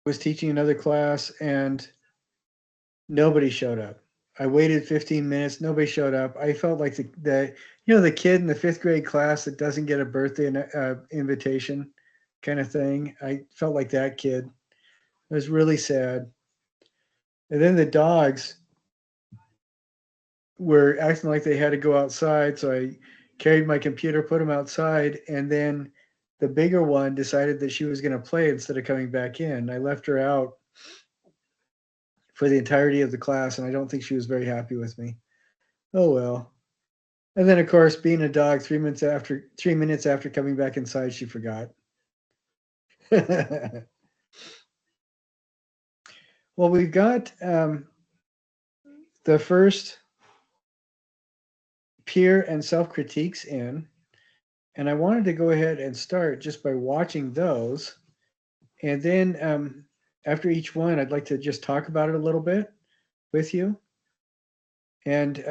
was teaching another class and nobody showed up. I waited 15 minutes, nobody showed up. I felt like the kid in the fifth grade class that doesn't get a birthday invitation kind of thing. I felt like that kid. It was really sad. And then the dogs were acting like they had to go outside, so I carried my computer, put them outside, and then the bigger one decided that she was going to play instead of coming back in. I left her out for the entirety of the class, and I don't think she was very happy with me. Oh well. And then, of course, being a dog, 3 minutes after coming back inside, she forgot. Well, we've got the first peer and self critiques in, and I wanted to go ahead and start just by watching those, and then after each one, I'd like to just talk about it a little bit with you. And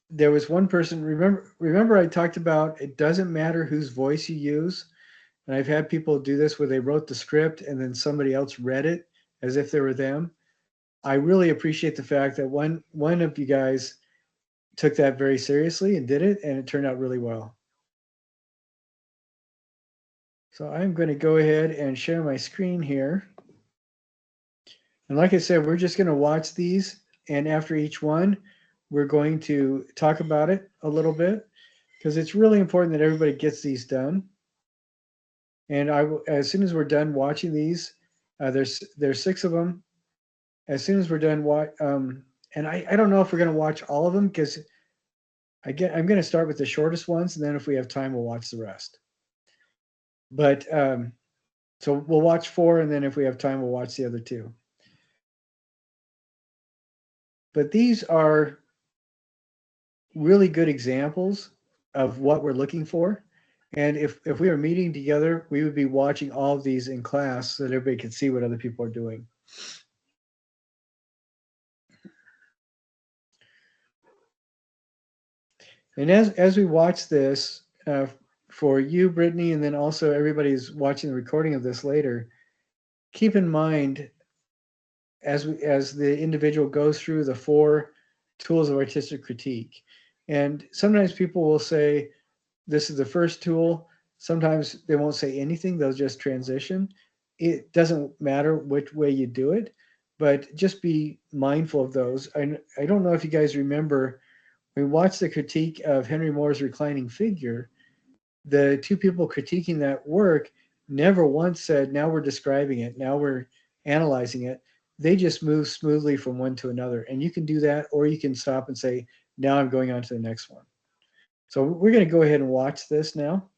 there was one person. Remember, I talked about it doesn't matter whose voice you use. And I've had people do this where they wrote the script and then somebody else read it as if they were them. I really appreciate the fact that one of you guys took that very seriously and did it, and it turned out really well. So I'm going to go ahead and share my screen here. And like I said, we're just going to watch these, and after each one, we're going to talk about it a little bit because it's really important that everybody gets these done. And as soon as we're done watching these, there's 6 of them. As soon as we're done, and I don't know if we're going to watch all of them because I'm going to start with the shortest ones, and then if we have time, we'll watch the rest. But so we'll watch 4, and then if we have time, we'll watch the other 2. But these are really good examples of what we're looking for. And if we were meeting together, we would be watching all of these in class so that everybody can see what other people are doing. And as we watch this, for you, Brittany, and then also everybody who's watching the recording of this later, keep in mind as the individual goes through the 4 tools of artistic critique. And sometimes people will say, this is the first tool. Sometimes they won't say anything, they'll just transition. It doesn't matter which way you do it, but just be mindful of those. I don't know if you guys remember, we watched the critique of Henry Moore's reclining figure. The 2 people critiquing that work never once said, now we're describing it, now we're analyzing it. They just move smoothly from one to another. And you can do that, or you can stop and say, now I'm going on to the next one. So we're going to go ahead and watch this now.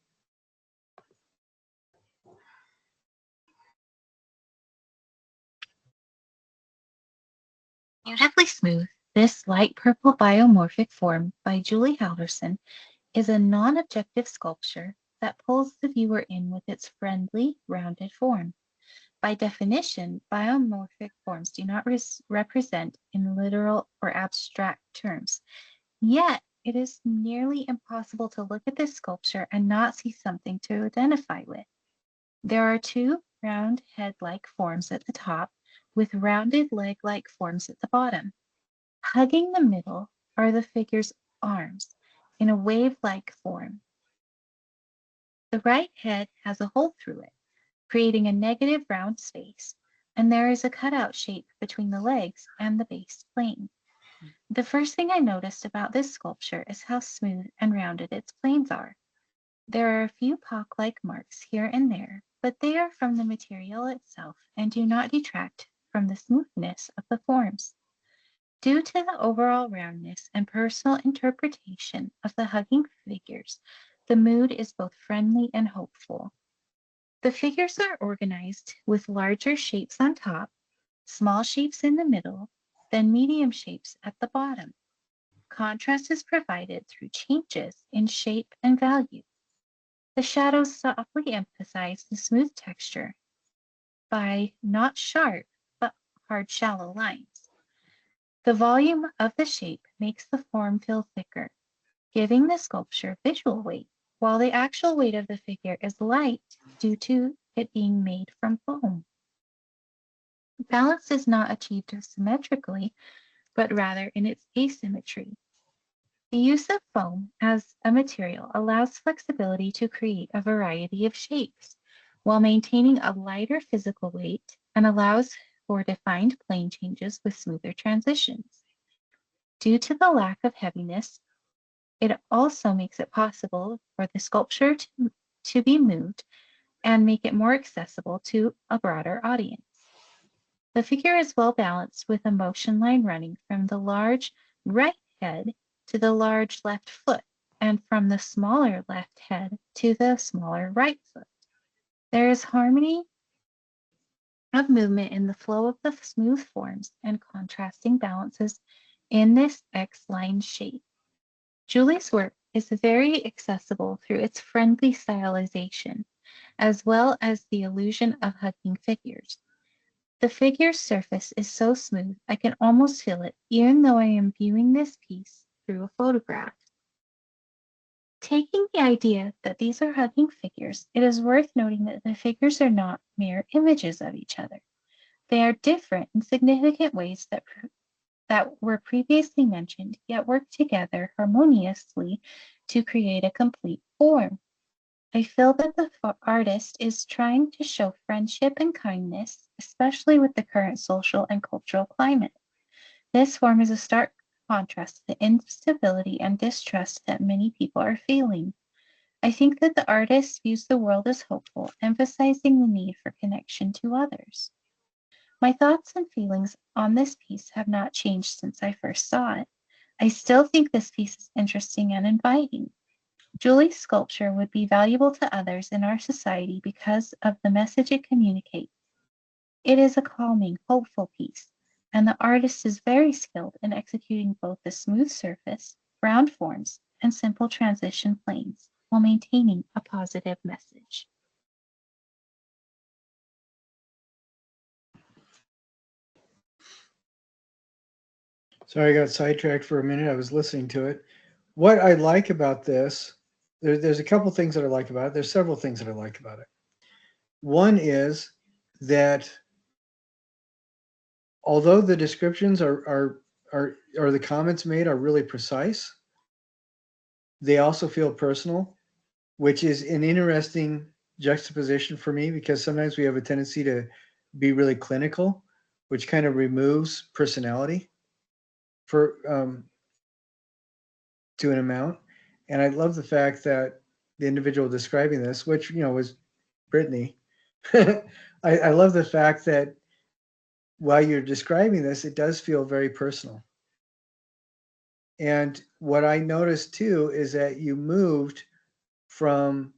Beautifully Smooth, this light purple biomorphic form by Julie Halverson is a non-objective sculpture that pulls the viewer in with its friendly, rounded form. By definition, biomorphic forms do not represent in literal or abstract terms. Yet, it is nearly impossible to look at this sculpture and not see something to identify with. There are 2 round head-like forms at the top with rounded leg-like forms at the bottom. Hugging the middle are the figure's arms in a wave-like form. The right head has a hole through it, creating a negative round space, and there is a cutout shape between the legs and the base plane. The first thing I noticed about this sculpture is how smooth and rounded its planes are. There are a few pock-like marks here and there, but they are from the material itself and do not detract from the smoothness of the forms. Due to the overall roundness and personal interpretation of the hugging figures, the mood is both friendly and hopeful. The figures are organized with larger shapes on top, small shapes in the middle, then medium shapes at the bottom. Contrast is provided through changes in shape and value. The shadows softly emphasize the smooth texture by not sharp, but hard, shallow lines. The volume of the shape makes the form feel thicker, giving the sculpture visual weight, while the actual weight of the figure is light due to it being made from foam. Balance is not achieved symmetrically, but rather in its asymmetry. The use of foam as a material allows flexibility to create a variety of shapes while maintaining a lighter physical weight and allows for defined plane changes with smoother transitions. Due to the lack of heaviness, it also makes it possible for the sculpture to be moved and make it more accessible to a broader audience. The figure is well balanced with a motion line running from the large right head to the large left foot and from the smaller left head to the smaller right foot. There is harmony of movement in the flow of the smooth forms and contrasting balances in this X-line shape. Julie's work is very accessible through its friendly stylization, as well as the illusion of hugging figures. The figure's surface is so smooth I can almost feel it, even though I am viewing this piece through a photograph. Taking the idea that these are hugging figures, it is worth noting that the figures are not mere images of each other. They are different in significant ways that were previously mentioned, yet work together harmoniously to create a complete form. I feel that the artist is trying to show friendship and kindness, especially with the current social and cultural climate. This form is a stark contrast to the instability and distrust that many people are feeling. I think that the artist views the world as hopeful, emphasizing the need for connection to others. My thoughts and feelings on this piece have not changed since I first saw it. I still think this piece is interesting and inviting. Julie's sculpture would be valuable to others in our society because of the message it communicates. It is a calming, hopeful piece, and the artist is very skilled in executing both the smooth surface, round forms, and simple transition planes while maintaining a positive message. Sorry, I got sidetracked for a minute. I was listening to it. What I like about this, there's a couple things that I like about it. There's several things that I like about it. One is that although the descriptions or the comments made are really precise, they also feel personal, which is an interesting juxtaposition for me because sometimes we have a tendency to be really clinical, which kind of removes personality for to an amount. And I love the fact that the individual describing this, which was Brittany, I love the fact that while you're describing this, it does feel very personal. And what I noticed too is that you moved from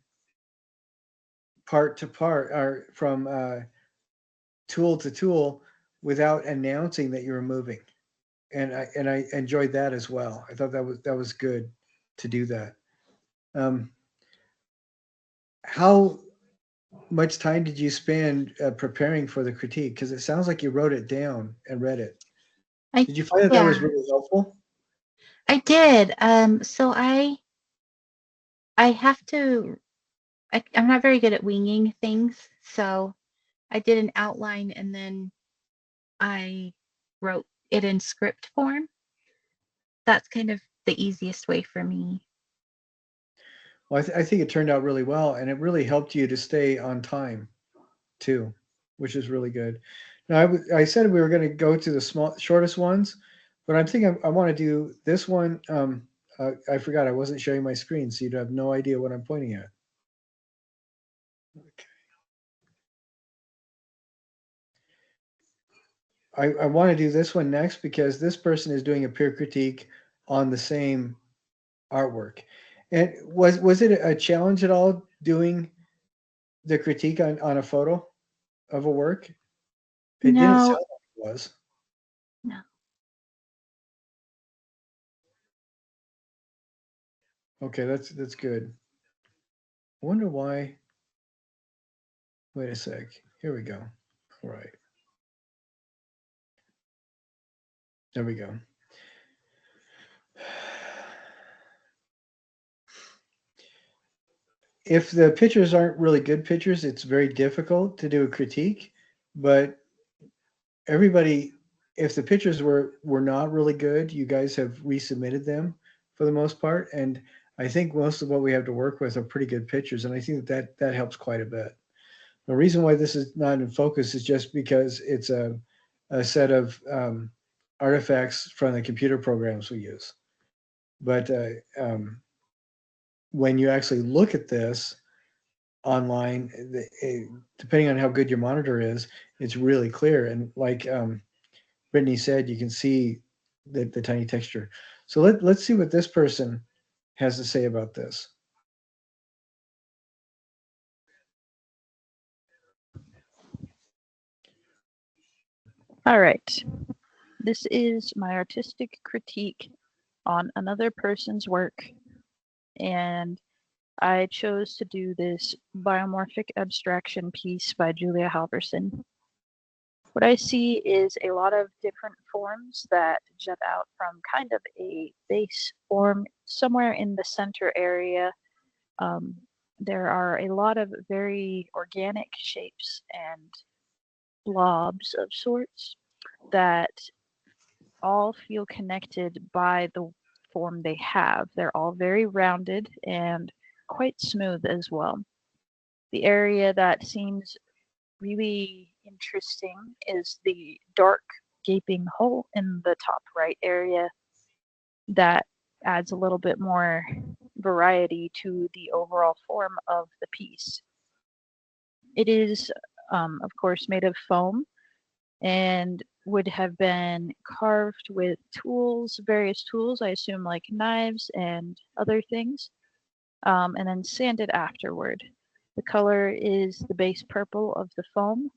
part to part or from tool to tool without announcing that you were moving. And I enjoyed that as well. I thought that was good to do that. Um, how much time did you spend preparing for the critique? Because it sounds like you wrote it down and read it. I Did you find that was yeah, really helpful? I did. I have to. I'm not very good at winging things, so I did an outline and then I wrote it in script form. That's kind of the easiest way for me. Well, I think it turned out really well, and it really helped you to stay on time too, which is really good. Now, I said we were going to go to the shortest ones, but I'm thinking I want to do this one. I forgot I wasn't sharing my screen, so you'd have no idea what I'm pointing at. Okay. I want to do this one next because this person is doing a peer critique on the same artwork. And was it a challenge at all doing the critique on a photo of a work? It didn't No, sound like it was. no. Okay, that's good. I wonder why. Wait a sec. Here we go. All right. There we go. If the pictures aren't really good pictures, it's very difficult to do a critique. But everybody, if the pictures were not really good, you guys have resubmitted them for the most part, and I think most of what we have to work with are pretty good pictures, and I think that helps quite a bit. The reason why this is not in focus is just because it's a set of artifacts from the computer programs we use. But when you actually look at this online, depending on how good your monitor is, it's really clear. And like Brittany said, you can see the tiny texture. So let's see what this person has to say about this. All right. This is my artistic critique on another person's work, and I chose to do this biomorphic abstraction piece by Julia Halverson. What I see is a lot of different forms that jut out from kind of a base form somewhere in the center area. There are a lot of very organic shapes and blobs of sorts that all feel connected by the form they have. They're all very rounded and quite smooth as well. The area that seems really interesting is the dark gaping hole in the top right area that adds a little bit more variety to the overall form of the piece. It is, of course, made of foam and would have been carved with tools, various tools, I assume like knives and other things, and then sanded afterward. The color is the base purple of the foam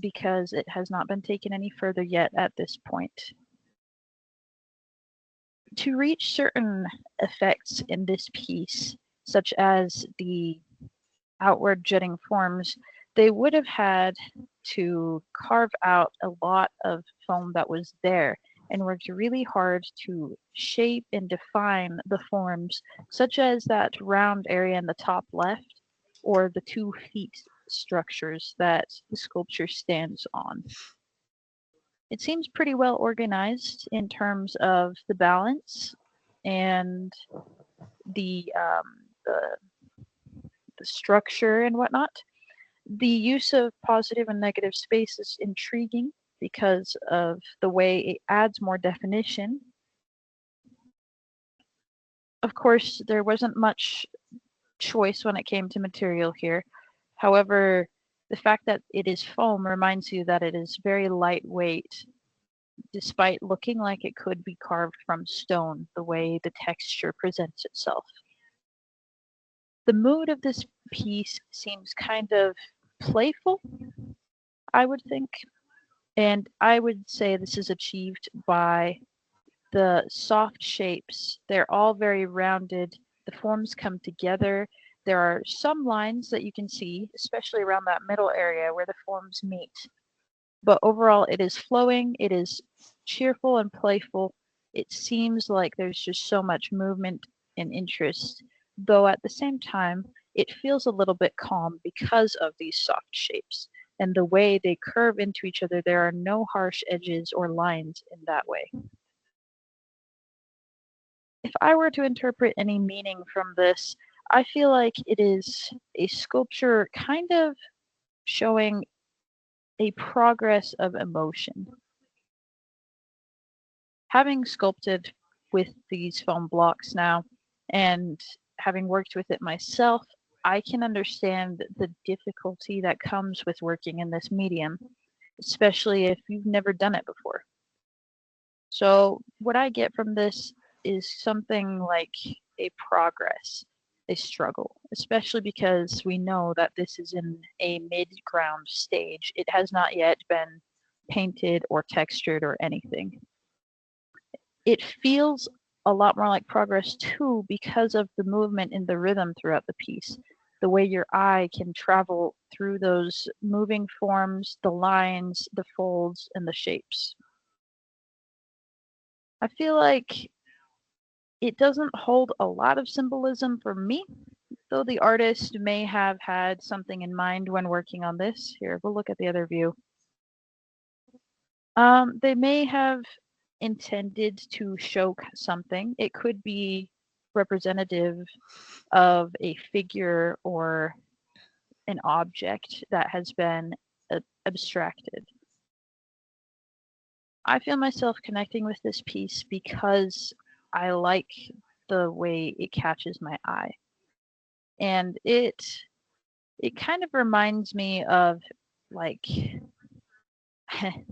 because it has not been taken any further yet at this point. To reach certain effects in this piece, such as the outward jutting forms, they would have had to carve out a lot of foam that was there and worked really hard to shape and define the forms, such as that round area in the top left or the 2 feet structures that the sculpture stands on. It seems pretty well organized in terms of the balance and the um, the, the structure and whatnot. The use of positive and negative space is intriguing because of the way it adds more definition. Of course, there wasn't much choice when it came to material here. However, the fact that it is foam reminds you that it is very lightweight, despite looking like it could be carved from stone, the way the texture presents itself. The mood of this piece seems kind of playful, I would think, and I would say this is achieved by the soft shapes. They're all very rounded. The forms come together. There are some lines that you can see, especially around that middle area where the forms meet. But overall, it is flowing, it is cheerful and playful. It seems like there's just so much movement and interest, though at the same time, it feels a little bit calm because of these soft shapes. And the way they curve into each other, there are no harsh edges or lines in that way. If I were to interpret any meaning from this, I feel like it is a sculpture kind of showing a progress of emotion. Having sculpted with these foam blocks now and having worked with it myself, I can understand the difficulty that comes with working in this medium, especially if you've never done it before. So what I get from this is something like a progress, a struggle, especially because we know that this is in a mid-ground stage. It has not yet been painted or textured or anything. It feels a lot more like progress too because of the movement in the rhythm throughout the piece. The way your eye can travel through those moving forms, the lines, the folds, and the shapes. I feel like it doesn't hold a lot of symbolism for me, though the artist may have had something in mind when working on this. Here, we'll look at the other view. They may have intended to show something. It could be representative of a figure or an object that has been abstracted. I feel myself connecting with this piece because I like the way it catches my eye. And it kind of reminds me of, like,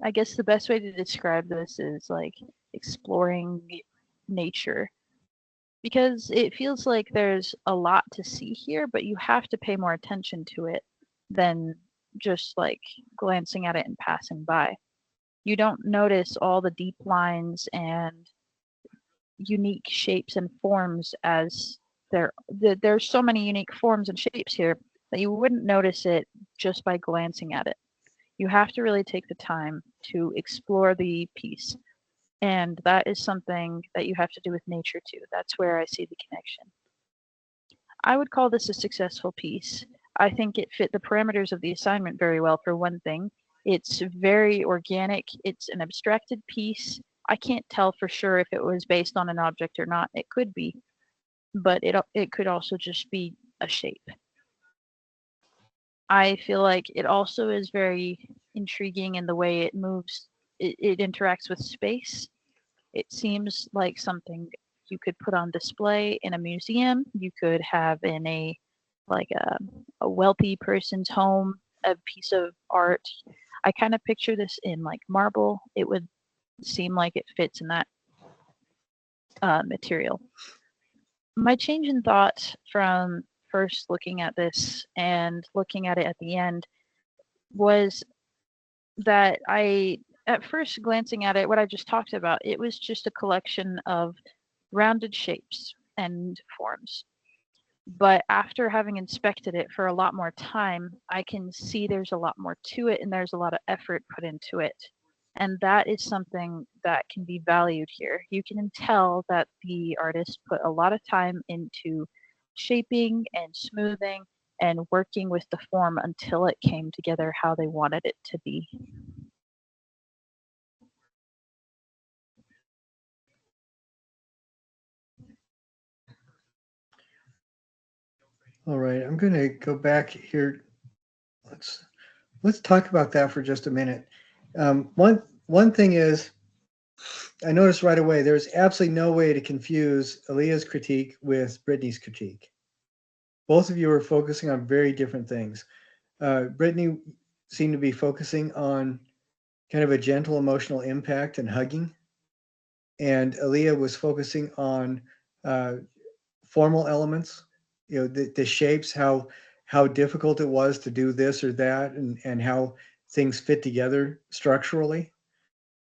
I guess the best way to describe this is like exploring nature, because it feels like there's a lot to see here, but you have to pay more attention to it than just like glancing at it and passing by. You don't notice all the deep lines and unique shapes and forms, as there's so many unique forms and shapes here that you wouldn't notice it just by glancing at it. You have to really take the time to explore the piece. And that is something that you have to do with nature too. That's where I see the connection. I would call this a successful piece. I think it fit the parameters of the assignment very well, for one thing. It's very organic. It's an abstracted piece. I can't tell for sure if it was based on an object or not. It could be, but it could also just be a shape. I feel like it also is very intriguing in the way it moves. It interacts with space. It seems like something you could put on display in a museum. You could have in a wealthy person's home, a piece of art. I kind of picture this in like marble. It would seem like it fits in that material. My change in thought from first looking at this and looking at it at the end was that at first glancing at it, what I just talked about, it was just a collection of rounded shapes and forms. But after having inspected it for a lot more time, I can see there's a lot more to it and there's a lot of effort put into it. And that is something that can be valued here. You can tell that the artist put a lot of time into shaping and smoothing and working with the form until it came together how they wanted it to be. All right, I'm going to go back here. Let's talk about that for just a minute. One thing is, I noticed right away there's absolutely no way to confuse Aaliyah's critique with Brittany's critique. Both of you are focusing on very different things. Brittany seemed to be focusing on kind of a gentle emotional impact and hugging, and Aaliyah was focusing on uh, formal elements, the shapes, how difficult it was to do this or that, and how things fit together structurally.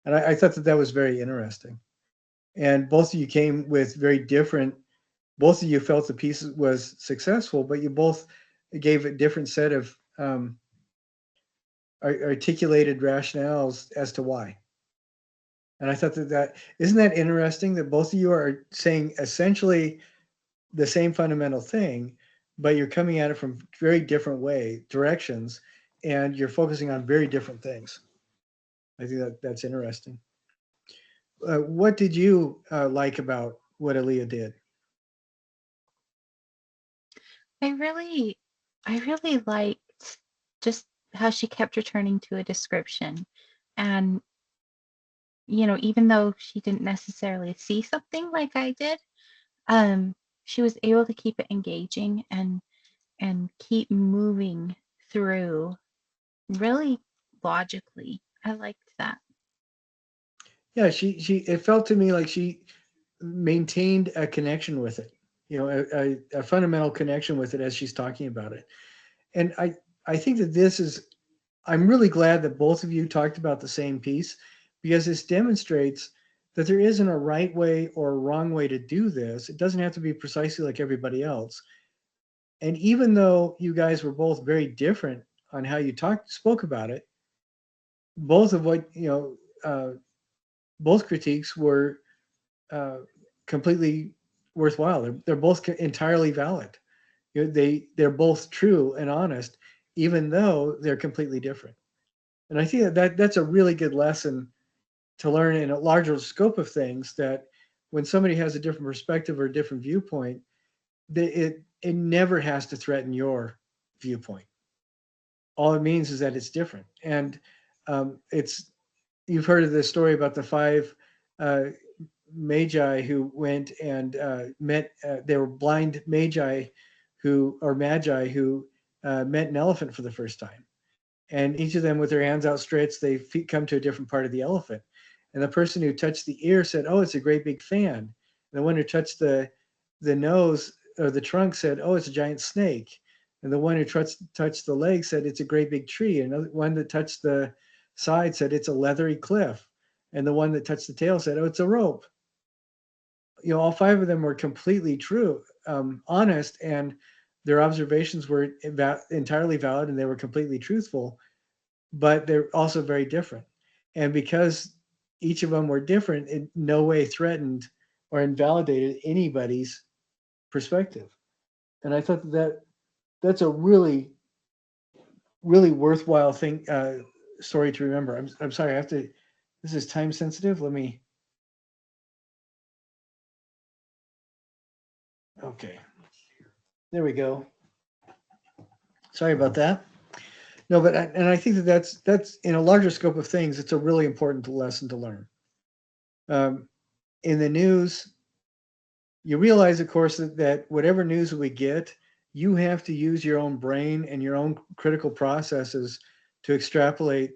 And I thought that was very interesting. And both of you came with very different. Both of you felt the piece was successful, but you both gave a different set of articulated rationales as to why. And I thought that isn't that interesting that both of you are saying essentially the same fundamental thing, but you're coming at it from very different directions, and you're focusing on very different things. I think that's interesting. What did you like about what Aaliyah did? I really, I really liked just how she kept returning to a description. And, even though she didn't necessarily see something like I did, she was able to keep it engaging and keep moving through really logically. I liked that. Yeah, she it felt to me like she maintained a connection with it, a fundamental connection with it as she's talking about it. And I think that I'm really glad that both of you talked about the same piece, because this demonstrates that there isn't a right way or a wrong way to do this. It doesn't have to be precisely like everybody else. And even though you guys were both very different on how you spoke about it, both of what, both critiques were uh, completely worthwhile. They're both entirely valid. They're both true and honest, even though they're completely different. And I think that's a really good lesson to learn in a larger scope of things that when somebody has a different perspective or a different viewpoint, it never has to threaten your viewpoint. All it means is that it's different. And it's you've heard of this story about the five uh, magi who went and met. They were blind magi who met an elephant for the first time, and each of them with their hands outstretched, they come to a different part of the elephant. And the person who touched the ear said, "Oh, it's a great big fan." And the one who touched the nose or the trunk said, "Oh, it's a giant snake." And the one who touched the leg said, "It's a great big tree." And the one that touched the side said, "It's a leathery cliff." And the one that touched the tail said, "Oh, it's a rope." All five of them were completely true, honest, and their observations were entirely valid, and they were completely truthful, but they're also very different. And because each of them were different, in no way threatened or invalidated anybody's perspective. And I thought that's a really, really worthwhile thing, story to remember. I'm sorry, I have to. This is time sensitive. Let me. Okay, there we go. Sorry about that. No, but and I think that's in a larger scope of things. It's a really important lesson to learn. Um, in the news, you realize, of course, that whatever news we get, you have to use your own brain and your own critical processes to extrapolate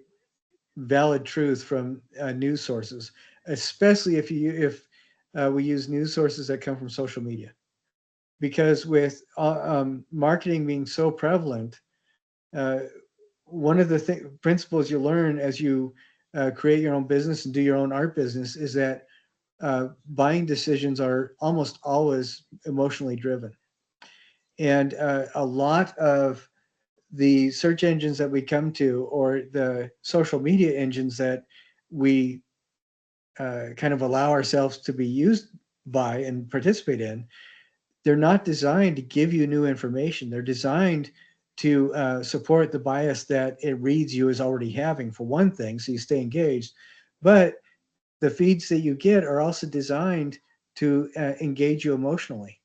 valid truth from news sources, especially if we use news sources that come from social media, because with marketing being so prevalent, uh, one of the principles you learn as you create your own business and do your own art business is that buying decisions are almost always emotionally driven. And a lot of the search engines that we come to, or the social media engines that we kind of allow ourselves to be used by and participate in, they're not designed to give you new information. They're designed to support the bias that it reads you as already having, for one thing, so you stay engaged. But the feeds that you get are also designed to engage you emotionally,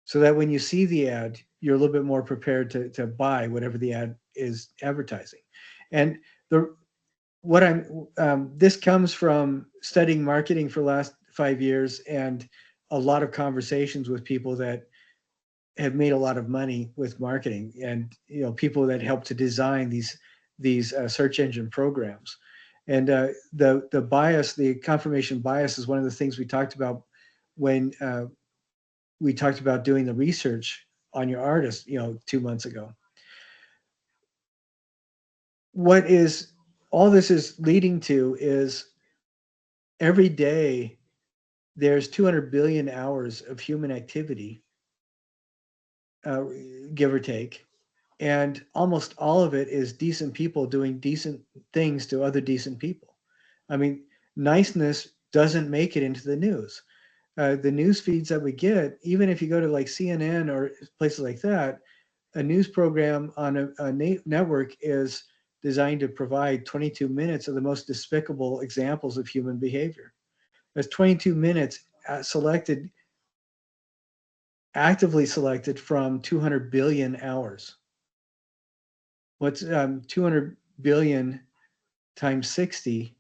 so that when you see the ad, you're a little bit more prepared to buy whatever the ad is advertising. And the what I'm this comes from studying marketing for the last 5 years and a lot of conversations with people that have made a lot of money with marketing, and people that help to design these search engine programs. And the bias, the confirmation bias, is one of the things we talked about when we talked about doing the research on your artist 2 months ago. What is all this is leading to is every day there's 200 billion hours of human activity, uh, give or take, and almost all of it is decent people doing decent things to other decent people. I mean, niceness doesn't make it into the news. The news feeds that we get, even if you go to like CNN or places like that, a news program on a network is designed to provide 22 minutes of the most despicable examples of human behavior. There's 22 minutes selected, actively selected from 200 billion hours. What's 200 billion times 60?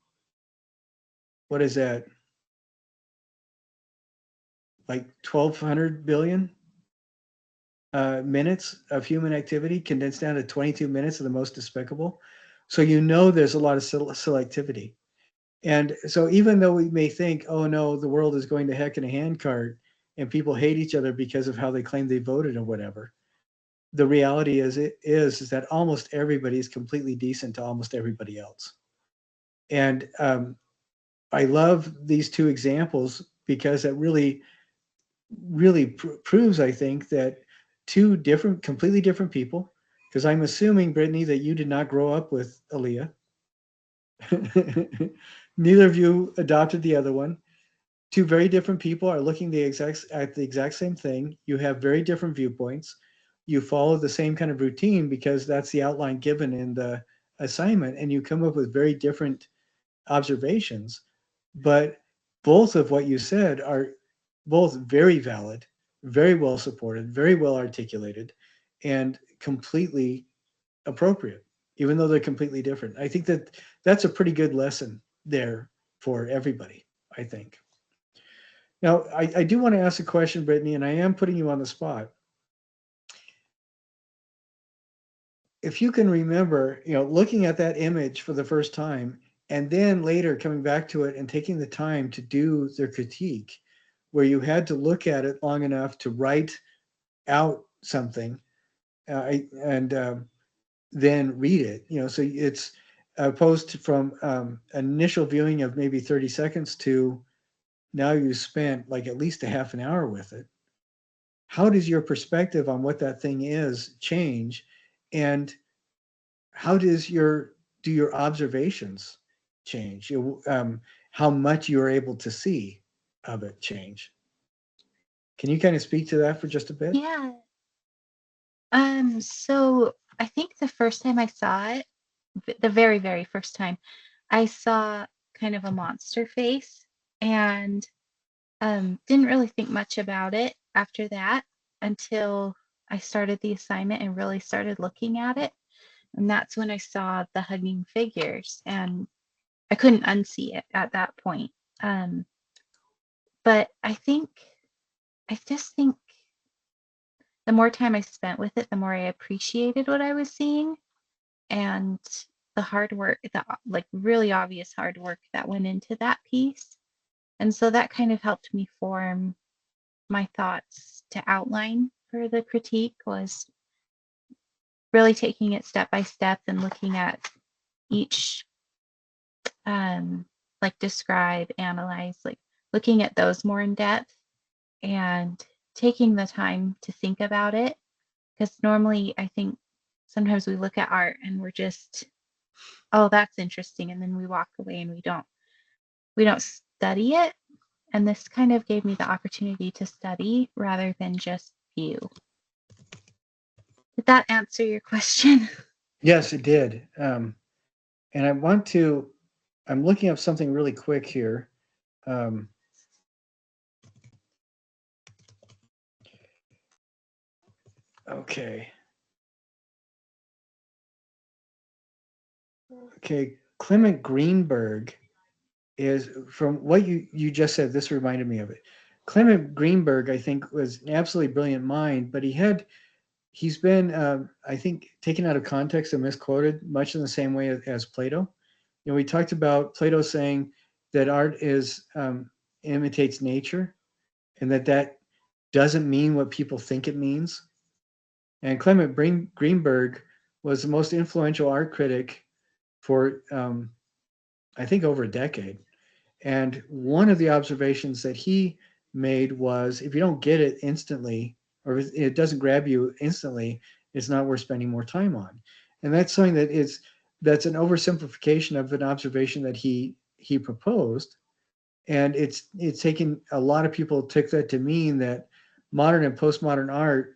What is that? Like 1,200 billion minutes of human activity condensed down to 22 minutes of the most despicable. So there's a lot of selectivity. And so even though we may think, oh no, the world is going to heck in a handcart and people hate each other because of how they claim they voted or whatever, the reality is that almost everybody is completely decent to almost everybody else. And I love these two examples because it really, really proves, I think, that two different, completely different people, because I'm assuming, Brittany, that you did not grow up with Aaliyah. Neither of you adopted the other one. Two very different people are looking at the exact same thing. You have very different viewpoints. You follow the same kind of routine because that's the outline given in the assignment, and you come up with very different observations, but both of what you said are both very valid, very well supported, very well articulated, and completely appropriate, even though they're completely different. I think that that's a pretty good lesson there for everybody, I think. Now, I do want to ask a question, Brittany, and I am putting you on the spot. If you can remember, looking at that image for the first time and then later coming back to it and taking the time to do the critique, where you had to look at it long enough to write out something and then read it, so it's opposed to from initial viewing of maybe 30 seconds to now you spent like at least a half an hour with it. How does your perspective on what that thing is change? And how do your observations change? How much you're able to see of it change? Can you kind of speak to that for just a bit? Yeah. So I think the first time I saw it, the very, very first time, I saw kind of a monster face and didn't really think much about it after that until I started the assignment and really started looking at it. And that's when I saw the hugging figures and I couldn't unsee it at that point. Um, but I just think the more time I spent with it, the more I appreciated what I was seeing and the hard work, the like really obvious hard work that went into that piece. And so that kind of helped me form my thoughts to outline for the critique was really taking it step by step and looking at each like describe, analyze, like looking at those more in depth and taking the time to think about it. Because normally I think sometimes we look at art and we're just, oh, that's interesting. And then we walk away and we don't study it. And this kind of gave me the opportunity to study rather than just view. Did that answer your question? Yes, it did. And I'm looking up something really quick here. Um, okay. Okay. Clement Greenberg is from what you just said. This reminded me of it. Clement Greenberg, I think, was an absolutely brilliant mind, but he's been, I think, taken out of context and misquoted, much in the same way as Plato. We talked about Plato saying that art is imitates nature, and that doesn't mean what people think it means. And Clement Greenberg was the most influential art critic for, I think, over a decade. And one of the observations that he made was if you don't get it instantly, or if it doesn't grab you instantly, it's not worth spending more time on. And that's something that's an oversimplification of an observation that he proposed. And it's taken a lot of people took that to mean that modern and postmodern art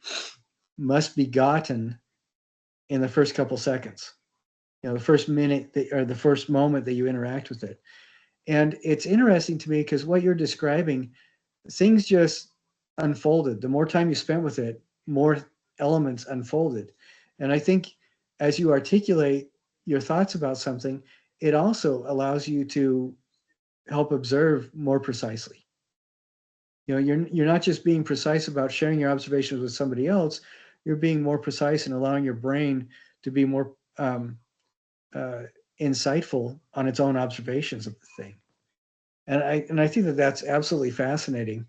must be gotten in the first couple seconds. The first minute or the first moment that you interact with it. And it's interesting to me because what you're describing, things just unfolded. The more time you spent with it, more elements unfolded. And I think as you articulate your thoughts about something, it also allows you to help observe more precisely. You're not just being precise about sharing your observations with somebody else. You're being more precise and allowing your brain to be more uh, insightful on its own observations of the thing. And I think that that's absolutely fascinating.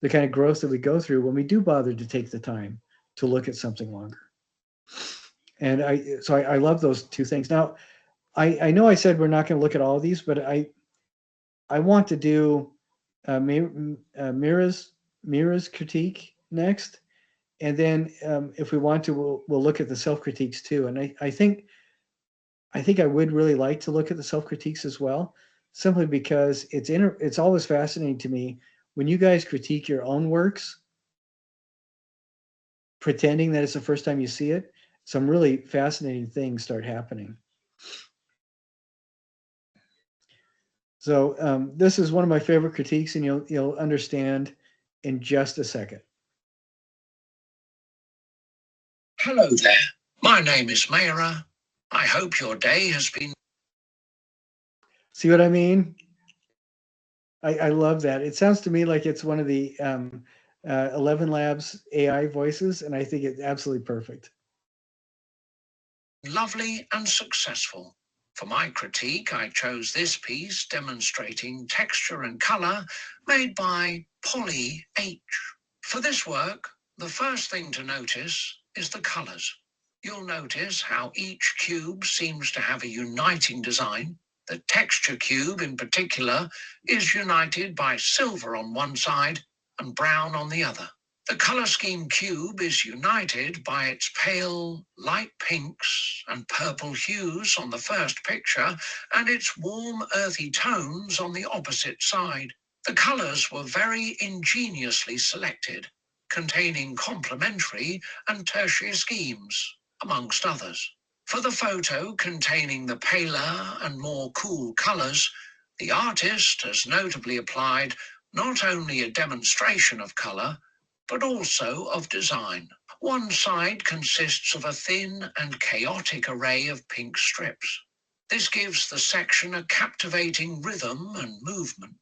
The kind of growth that we go through when we do bother to take the time to look at something longer. And I love those two things. Now, I know I said we're not going to look at all of these, but I want to do Mira's critique next, and then if we want to, we'll look at the self critiques too. And I think I would really like to look at the self critiques as well, simply because it's always fascinating to me when you guys critique your own works, pretending that it's the first time you see it. Some really fascinating things start happening. So this is one of my favorite critiques, and you'll understand in just a second. Hello there. My name is Mayra. I hope your day has been... See what I mean? I love that. It sounds to me like it's one of the 11 Labs AI voices, and I think it's absolutely perfect. lovely and successful. For my critique, I chose this piece demonstrating texture and color made by Polly H. For this work, the first thing to notice is the colors. You'll notice how each cube seems to have a uniting design. The texture cube in particular is united by silver on one side and brown on the other. The color scheme cube is united by its pale light pinks and purple hues on the first picture and its warm earthy tones on the opposite side. The colors were very ingeniously selected, containing complementary and tertiary schemes, amongst others. For the photo containing the paler and more cool colors, the artist has notably applied not only a demonstration of color, but also of design. One side consists of a thin and chaotic array of pink strips. This gives the section a captivating rhythm and movement.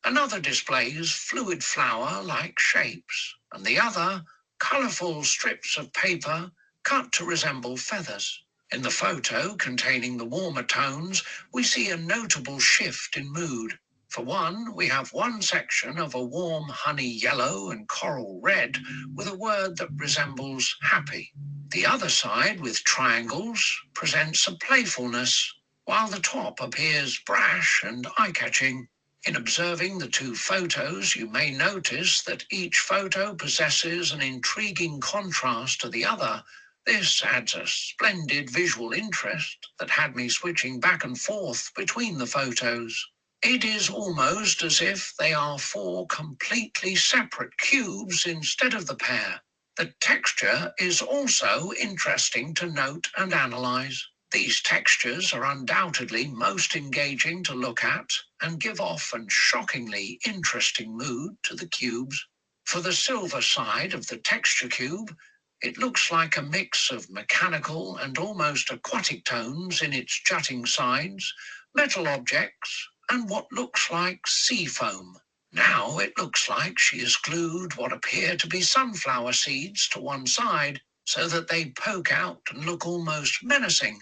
Another displays fluid flower-like shapes, and the other, colorful strips of paper cut to resemble feathers. In the photo containing the warmer tones, we see a notable shift in mood. For one, we have one section of a warm honey yellow and coral red with a word that resembles happy. The other side, with triangles, presents a playfulness, while the top appears brash and eye-catching. In observing the two photos, you may notice that each photo possesses an intriguing contrast to the other. This adds a splendid visual interest that had me switching back and forth between the photos. It is almost as if they are four completely separate cubes instead of the pair. The texture is also interesting to note and analyze. These textures are undoubtedly most engaging to look at and give off a shockingly interesting mood to the cubes. For the silver side of the texture cube, it looks like a mix of mechanical and almost aquatic tones in its jutting sides, metal objects, and what looks like sea foam. Now it looks like she has glued what appear to be sunflower seeds to one side so that they poke out and look almost menacing.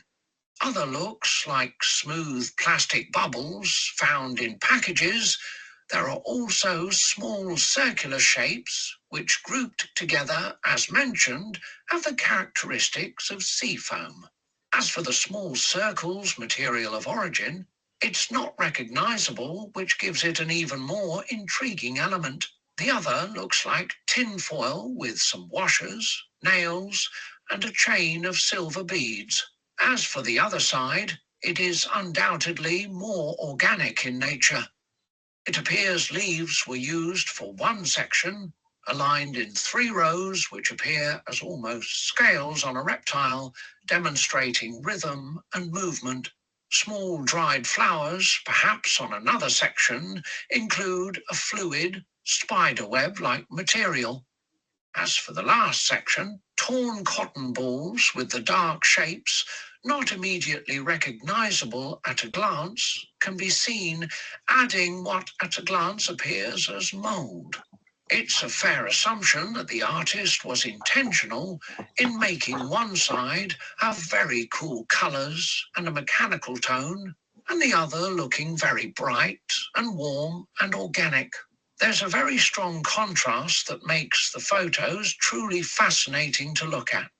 Other looks like smooth plastic bubbles found in packages. There are also small circular shapes which, grouped together as mentioned, have the characteristics of sea foam. As for the small circles material of origin, it's not recognizable, which gives it an even more intriguing element. The other looks like tin foil with some washers, nails, and a chain of silver beads. As for the other side, it is undoubtedly more organic in nature. It appears leaves were used for one section, aligned in 3 rows, which appear as almost scales on a reptile, demonstrating rhythm and movement. Small dried flowers, perhaps on another section, include a fluid, spiderweb-like material. As for the last section, torn cotton balls with the dark shapes, not immediately recognizable at a glance, can be seen, adding what at a glance appears as mold. It's a fair assumption that the artist was intentional in making one side have very cool colors and a mechanical tone, and the other looking very bright and warm and organic. There's a very strong contrast that makes the photos truly fascinating to look at.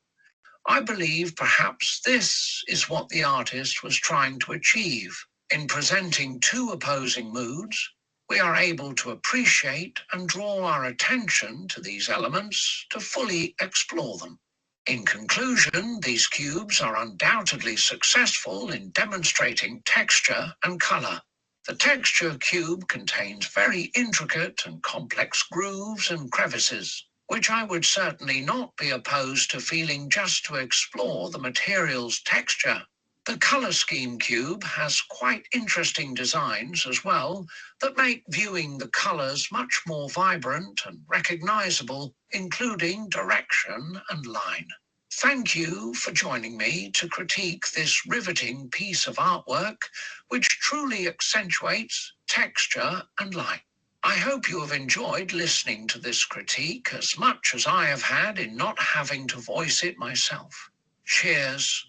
I believe perhaps this is what the artist was trying to achieve. In presenting two opposing moods, we are able to appreciate and draw our attention to these elements to fully explore them. In conclusion, these cubes are undoubtedly successful in demonstrating texture and color. The texture cube contains very intricate and complex grooves and crevices, which I would certainly not be opposed to feeling just to explore the material's texture. The color scheme cube has quite interesting designs as well that make viewing the colors much more vibrant and recognizable, including direction and line. Thank you for joining me to critique this riveting piece of artwork, which truly accentuates texture and light. I hope you have enjoyed listening to this critique as much as I have had in not having to voice it myself. Cheers.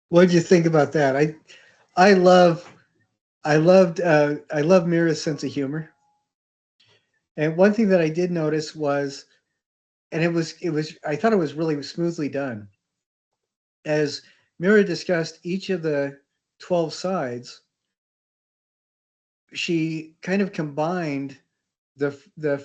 What did you think about that? I love I love Mira's sense of humor. And one thing that I did notice was, and it was I thought it was really smoothly done. As Mira discussed each of the 12 sides, she kind of combined the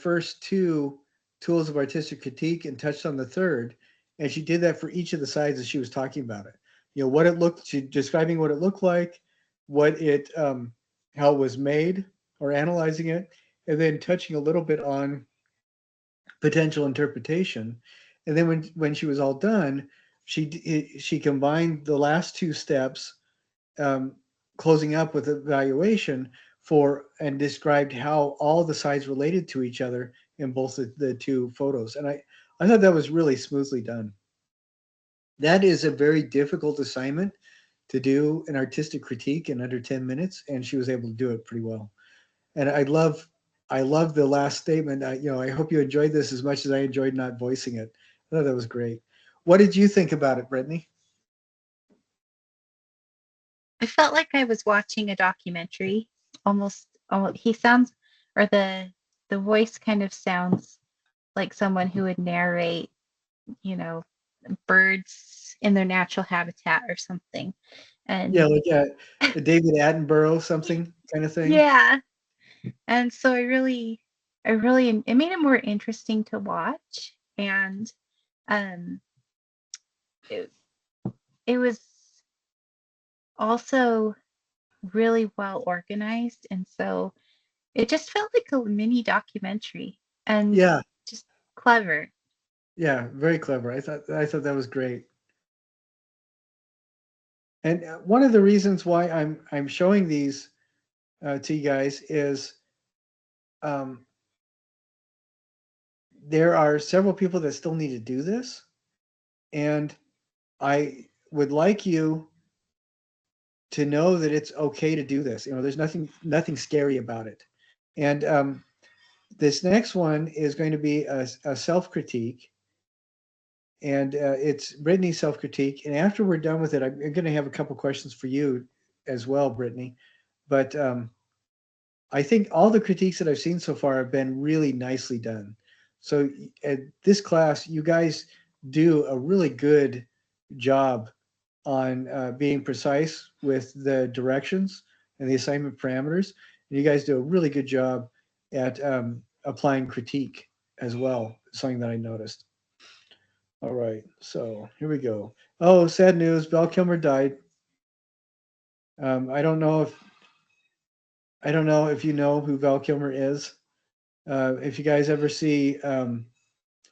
first two tools of artistic critique and touched on the third, and she did that for each of the sides as she was talking about it. You know what it looked, she describing what it looked like, what it how it was made, or analyzing it, and then touching a little bit on potential interpretation. And then when she was all done, she combined the last two steps, um, closing up with evaluation for, and described how all the sides related to each other in both the two photos. And I thought that was really smoothly done. That is a very difficult assignment to do an artistic critique in under 10 minutes, and she was able to do it pretty well. And I love the last statement. I hope you enjoyed this as much as I enjoyed not voicing it. I thought that was great. What did you think about it, Brittany? I felt like I was watching a documentary. Almost he sounds, or the voice kind of sounds like someone who would narrate, you know, birds in their natural habitat or something. And Yeah, like a David Attenborough something kind of thing. yeah, and so it made it more interesting to watch, and um, it, it was also really well organized, and so it just felt like a mini documentary and Yeah, just clever. yeah, very clever. I thought that was great. And one of the reasons why I'm showing these to you guys is, um, there are several people that still need to do this, and I would like you to know that it's okay to do this. There's nothing scary about it. And this next one is going to be a self critique, and it's Brittany's self critique. And after we're done with it, I'm going to have a couple questions for you as well, Brittany. But I think all the critiques that I've seen so far have been really nicely done. So at this class, you guys do a really good job on being precise with the directions and the assignment parameters. And you guys do a really good job at applying critique as well, something that I noticed. All right, so here we go. Oh, sad news. Val Kilmer died. I don't know if you know who Val Kilmer is. If you guys ever see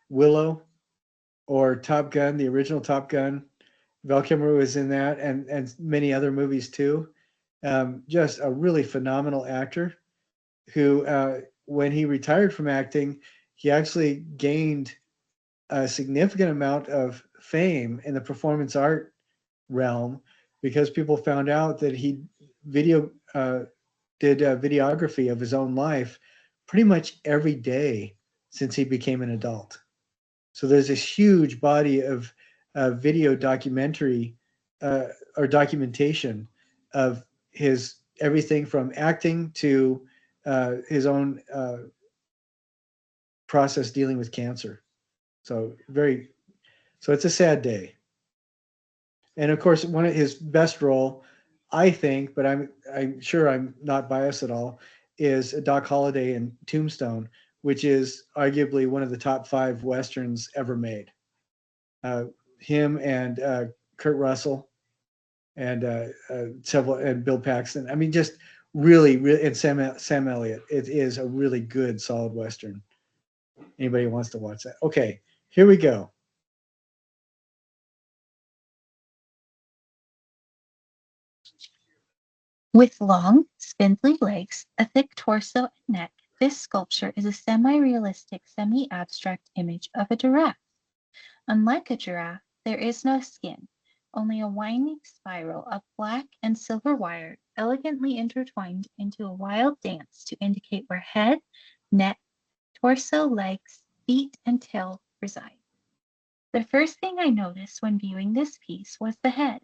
Willow or Top Gun, the original Top Gun, Val Kilmer was in that, and many other movies too. Just a really phenomenal actor who, when he retired from acting, he actually gained a significant amount of fame in the performance art realm because people found out that he video did videography of his own life pretty much every day since he became an adult. So there's this huge body of video documentary or documentation of his everything from acting to his own process dealing with cancer. So so it's a sad day. And of course, one of his best role, I think, but I'm sure I'm not biased at all, is Doc Holliday in Tombstone, which is arguably one of the top 5 westerns ever made. Uh, Him and Kurt Russell and several, and Bill Paxton. I mean, just really, and Sam Elliott. It is a really good, solid western. Anybody who wants to watch that? Okay, Here we go. With long, spindly legs, a thick torso and neck, this sculpture is a semi-realistic, semi-abstract image of a giraffe. Unlike a giraffe, there is no skin, only a winding spiral of black and silver wire elegantly intertwined into a wild dance to indicate where head, neck, torso, legs, feet, and tail reside. The first thing I noticed when viewing this piece was the head,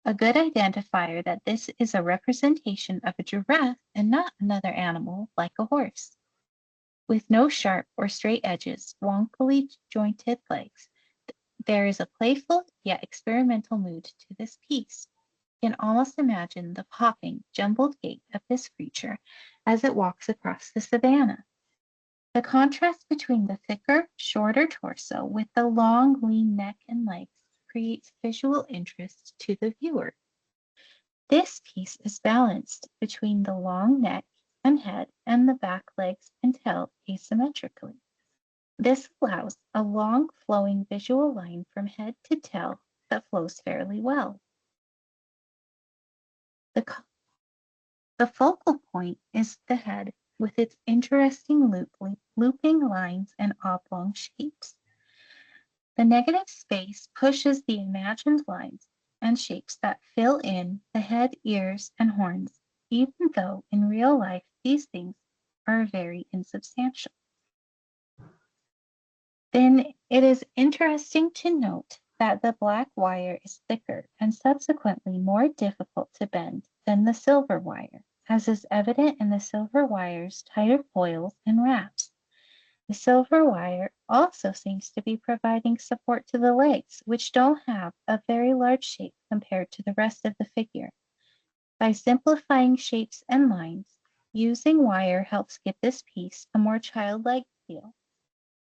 a good identifier that this is a representation of a giraffe and not another animal like a horse. With no sharp or straight edges, wonkily jointed legs, there is a playful yet experimental mood to this piece. You can almost imagine the popping, jumbled gait of this creature as it walks across the savanna. The contrast between the thicker, shorter torso with the long, lean neck and legs creates visual interest to the viewer. This piece is balanced between the long neck and head and the back legs and tail asymmetrically. This allows a long flowing visual line from head to tail that flows fairly well. The focal point is the head with its interesting looping lines and oblong shapes. The negative space pushes the imagined lines and shapes that fill in the head, ears, and horns, even though in real life these things are very insubstantial. Then it is interesting to note that the black wire is thicker and subsequently more difficult to bend than the silver wire, as is evident in the silver wire's tighter foils and wraps. The silver wire also seems to be providing support to the legs, which don't have a very large shape compared to the rest of the figure. By simplifying shapes and lines, using wire helps give this piece a more childlike feel.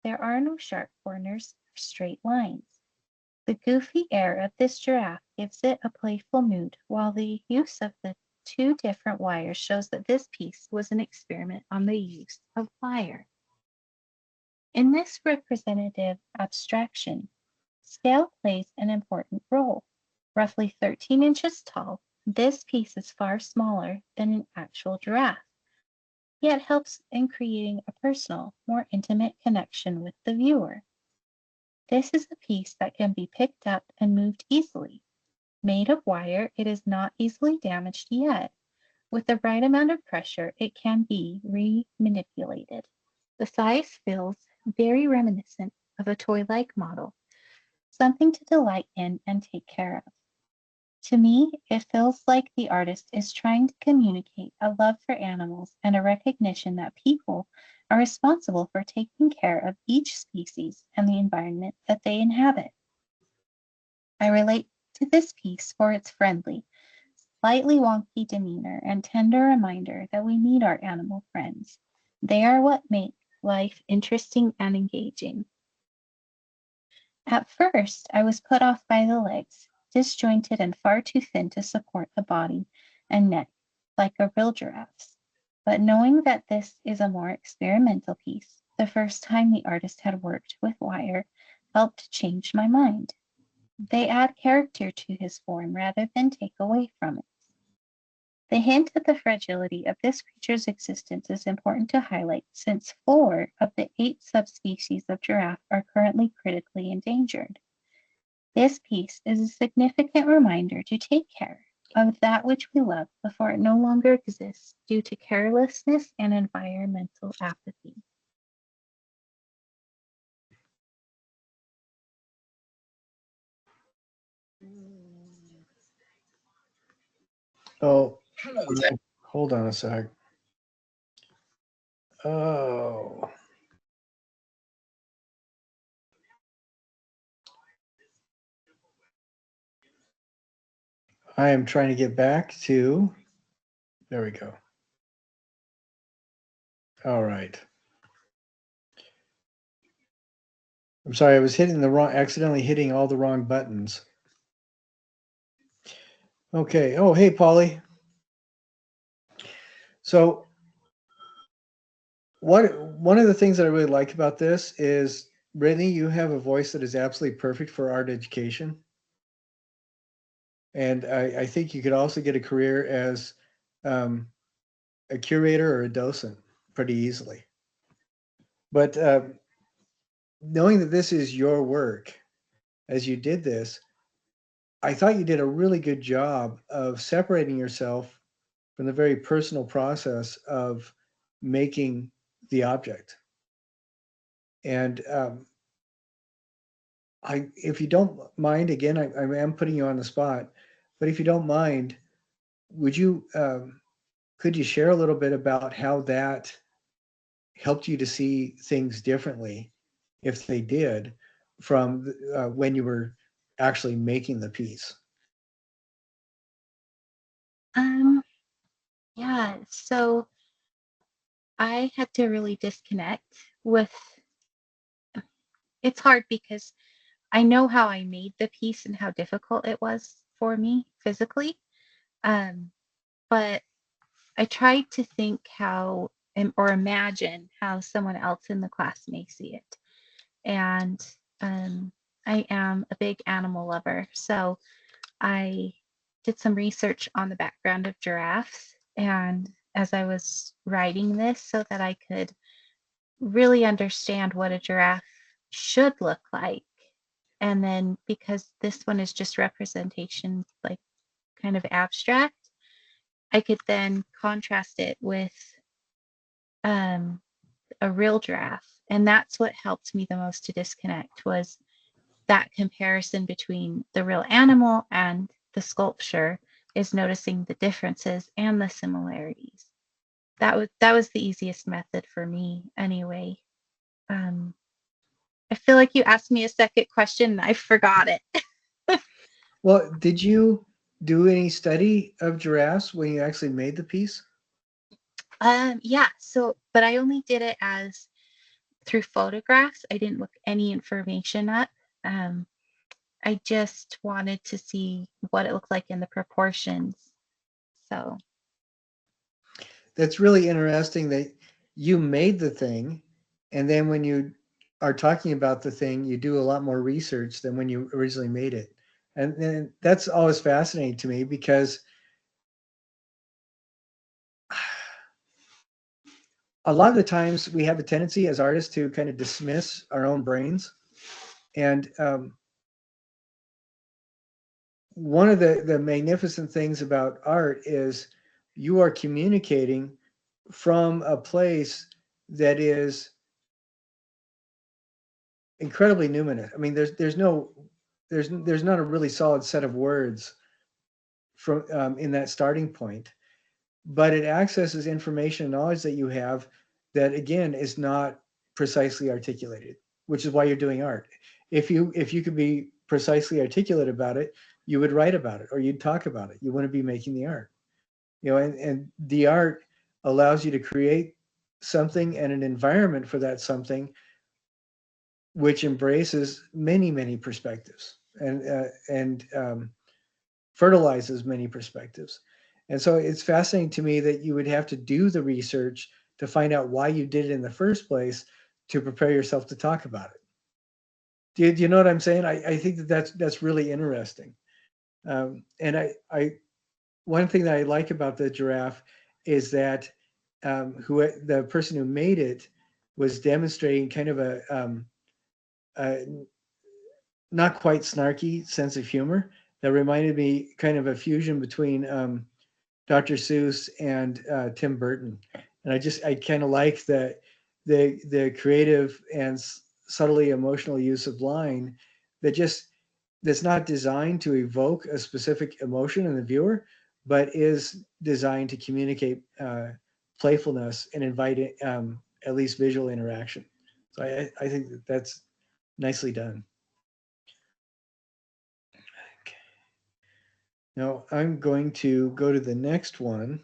There are no sharp corners or straight lines. The goofy air of this giraffe gives it a playful mood, while the use of the two different wires shows that this piece was an experiment on the use of wire. In this representative abstraction, scale plays an important role. Roughly 13 inches tall, this piece is far smaller than an actual giraffe, yet helps in creating a personal, more intimate connection with the viewer. This is a piece that can be picked up and moved easily. Made of wire, it is not easily damaged yet. With the right amount of pressure, it can be re-manipulated. The size feels very reminiscent of a toy-like model, something to delight in and take care of. To me, it feels like the artist is trying to communicate a love for animals and a recognition that people are responsible for taking care of each species and the environment that they inhabit. I relate to this piece for its friendly, slightly wonky demeanor and tender reminder that we need our animal friends. They are what make life interesting and engaging. At first, I was put off by the legs, disjointed and far too thin to support the body and neck like a real giraffe's. But knowing that this is a more experimental piece, the first time the artist had worked with wire helped change my mind. They add character to his form rather than take away from it. The hint at the fragility of this creature's existence is important to highlight since 4 of the 8 subspecies of giraffe are currently critically endangered. This piece is a significant reminder to take care of that which we love before it no longer exists due to carelessness and environmental apathy. Oh, Hello there. hold on a sec. Oh. I am trying to get back to, there we go. All right. I'm sorry, I was accidentally hitting all the wrong buttons. Okay. Oh, hey, Polly. So one of the things that I really like about this is Brittany, you have a voice that is absolutely perfect for art education. And I think you could also get a career as um, a curator or a docent pretty easily. But knowing that this is your work, as you did this, I thought you did a really good job of separating yourself from the very personal process of making the object. And if you don't mind, again, I am putting you on the spot, but if you don't mind, would you, could you share a little bit about how that helped you to see things differently, if they did, from when you were actually making the piece? Um, yeah, so I had to really disconnect with it's hard because I know how I made the piece and how difficult it was for me physically. Um, but I tried to think how or imagine how someone else in the class may see it. And I am a big animal lover. So I did some research on the background of giraffes. And as I was writing this, so that I could really understand what a giraffe should look like. And then because this one is just representation, like kind of abstract, I could then contrast it with um, a real giraffe. And that's what helped me the most to disconnect was that comparison between the real animal and the sculpture is noticing the differences and the similarities. That was the easiest method for me anyway. Um, I feel like you asked me a second question and I forgot it. Well, did you do any study of giraffes when you actually made the piece? Yeah, so but I only did it as through photographs. I didn't look any information up. Um, I just wanted to see what it looked like in the proportions. So, That's really interesting that you made the thing, and then when you are talking about the thing, you do a lot more research than when you originally made it. And that's always fascinating to me because a lot of the times we have a tendency as artists to kind of dismiss our own brains. And one of the magnificent things about art is you are communicating from a place that is incredibly numinous. I mean, there's not a really solid set of words from in that starting point, but it accesses information and knowledge that you have that again is not precisely articulated, which is why you're doing art. If you could be precisely articulate about it, you would write about it or you'd talk about it. You wouldn't be making the art. And the art allows you to create something and an environment for that something which embraces many perspectives and fertilizes many perspectives. And so it's fascinating to me that you would have to do the research to find out why you did it in the first place to prepare yourself to talk about it. Do you know what I'm saying? I think that's really interesting. And I one thing that I like about the giraffe is that who the person who made it was demonstrating kind of a not quite snarky sense of humor that reminded me kind of a fusion between Dr. Seuss and Tim Burton. And I kind of like the creative and subtly emotional use of line that just that's not designed to evoke a specific emotion in the viewer, but is designed to communicate playfulness and invite at least visual interaction. So I think that's nicely done. Okay. Now I'm going to go to the next one.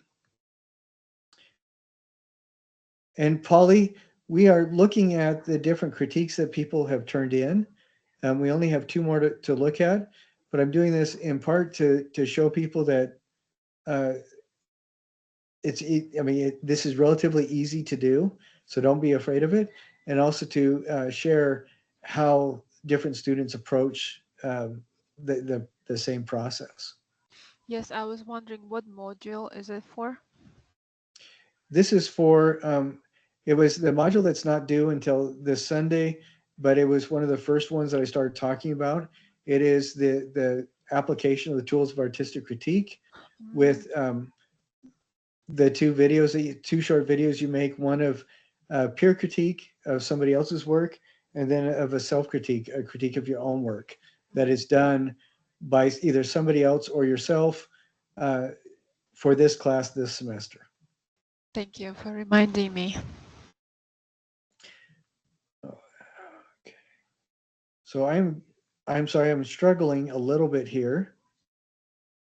And Polly, we are looking at the different critiques that people have turned in. We only have two more to look at, but I'm doing this in part to show people that uh, I mean, this is relatively easy to do, so don't be afraid of it. And also to share how different students approach the same process. Yes, I was wondering what module is it for? This is for it was the module that's not due until this Sunday, but it was one of the first ones that I started talking about. It is the application of the tools of artistic critique with the two short videos you make, one of peer critique of somebody else's work, and then of a self critique, a critique of your own work that is done by either somebody else or yourself uh, for this class this semester. Thank you for reminding me. Okay. So I'm sorry, I'm struggling a little bit here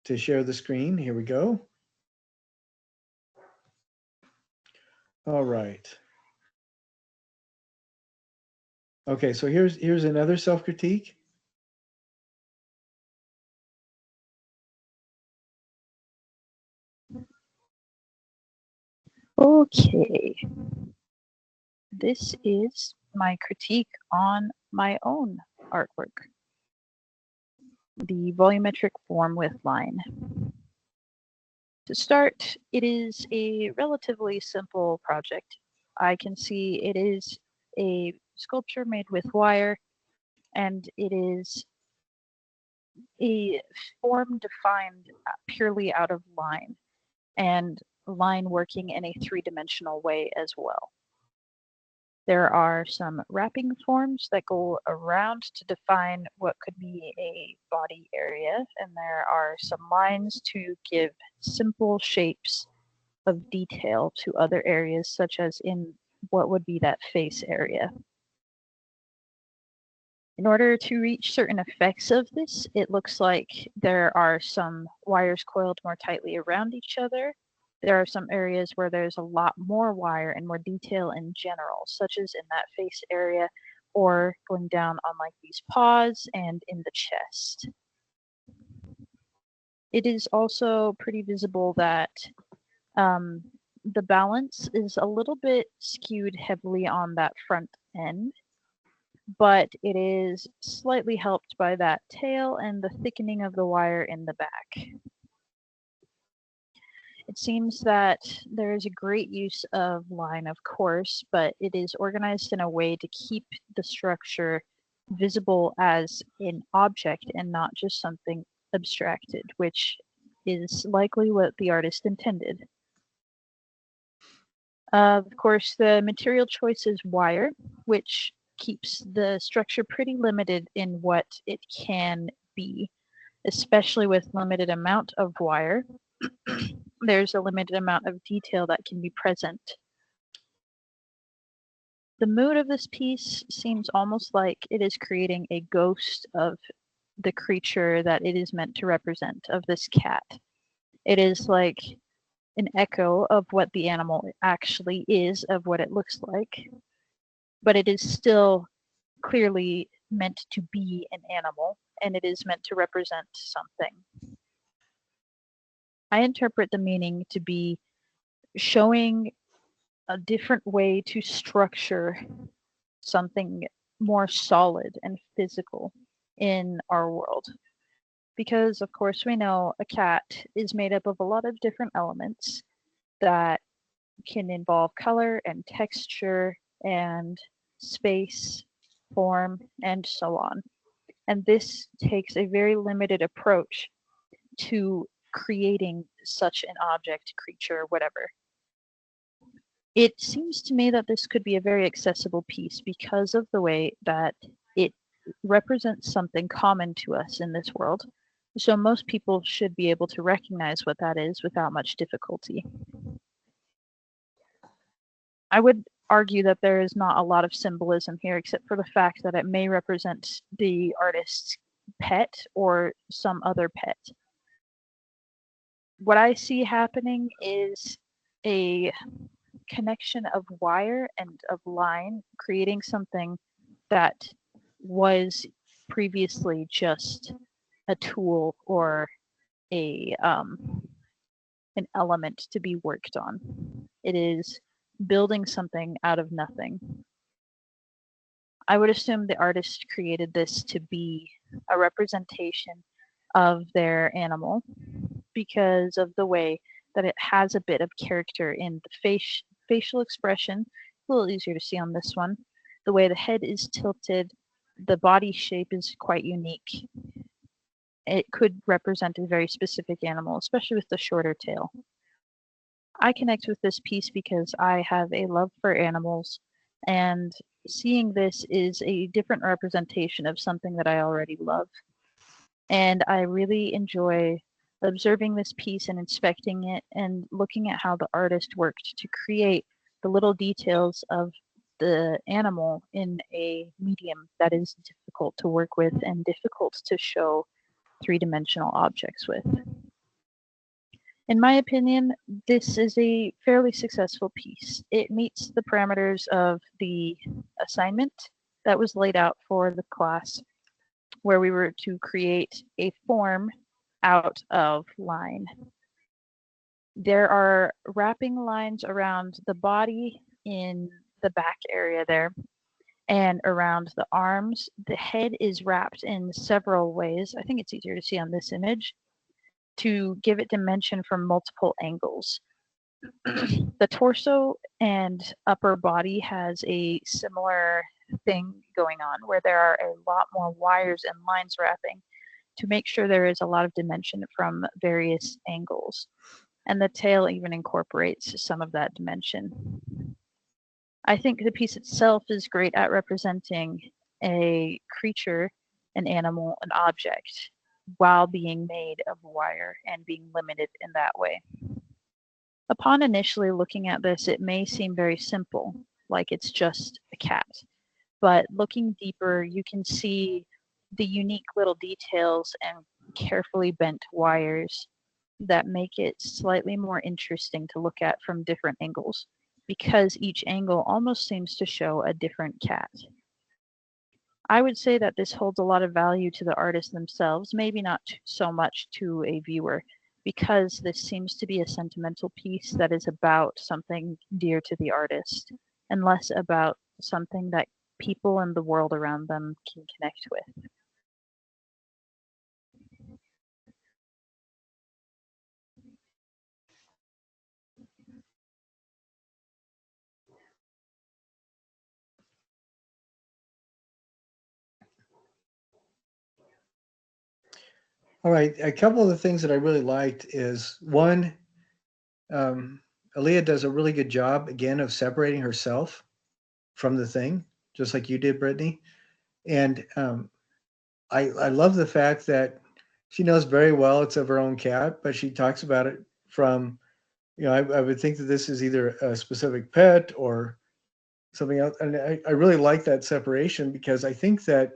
to share the screen. Here we go. All right. Okay, so here's another self-critique. Okay. This is my critique on my own artwork, the volumetric form with line. To start, it is a relatively simple project. I can see it is a sculpture made with wire, and it is a form defined purely out of line, and line working in a three-dimensional way as well. There are some wrapping forms that go around to define what could be a body area, and there are some lines to give simple shapes of detail to other areas, such as in what would be that face area. In order to reach certain effects of this, it looks like there are some wires coiled more tightly around each other. There are some areas where there's a lot more wire and more detail in general, such as in that face area or going down on like these paws and in the chest. It is also pretty visible that the balance is a little bit skewed heavily on that front end, but it is slightly helped by that tail and the thickening of the wire in the back. It seems that there is a great use of line, of course, but it is organized in a way to keep the structure visible as an object and not just something abstracted, which is likely what the artist intended. Of course, the material choice is wire, which keeps the structure pretty limited in what it can be, especially with limited amount of wire. There's a limited amount of detail that can be present. The mood of this piece seems almost like it is creating a ghost of the creature that it is meant to represent, of this cat. It is like an echo of what the animal actually is, of what it looks like, but it is still clearly meant to be an animal, and it is meant to represent something. I interpret the meaning to be showing a different way to structure something more solid and physical in our world. Because, of course, we know a cat is made up of a lot of different elements that can involve color and texture and space, form, and so on. And this takes a very limited approach to creating such an object, creature, whatever. It seems to me that this could be a very accessible piece because of the way that it represents something common to us in this world. So most people should be able to recognize what that is without much difficulty. I would argue that there is not a lot of symbolism here, except for the fact that it may represent the artist's pet or some other pet. What I see happening is a connection of wire and of line, creating something that was previously just a tool or a an element to be worked on. It is building something out of nothing. I would assume the artist created this to be a representation of their animal because of the way that it has a bit of character in the facial expression, a little easier to see on this one. The way the head is tilted, the body shape is quite unique. It could represent a very specific animal, especially with the shorter tail. I connect with this piece because I have a love for animals, and seeing this is a different representation of something that I already love. And I really enjoy observing this piece and inspecting it and looking at how the artist worked to create the little details of the animal in a medium that is difficult to work with and difficult to show three-dimensional objects with. In my opinion, this is a fairly successful piece. It meets the parameters of the assignment that was laid out for the class, where we were to create a form out of line. There are wrapping lines around the body in the back area there and around the arms. The head is wrapped in several ways. I think it's easier to see on this image to give it dimension from multiple angles. The torso and upper body has a similar thing going on where there are a lot more wires and lines wrapping to make sure there is a lot of dimension from various angles. And the tail even incorporates some of that dimension. I think the piece itself is great at representing a creature, an animal, an object, while being made of wire and being limited in that way. Upon initially looking at this, it may seem very simple, like it's just a cat. But looking deeper, you can see the unique little details and carefully bent wires that make it slightly more interesting to look at from different angles, because each angle almost seems to show a different cat. I would say that this holds a lot of value to the artists themselves, maybe not so much to a viewer, because this seems to be a sentimental piece that is about something dear to the artist, and less about something that people and the world around them can connect with. All right, a couple of the things that I really liked is one, Aaliyah does a really good job again of separating herself from the thing, just like you did, Brittany. And I love the fact that she knows very well it's of her own cat, but she talks about it from, I would think that this is either a specific pet or something else. And I really like that separation because I think that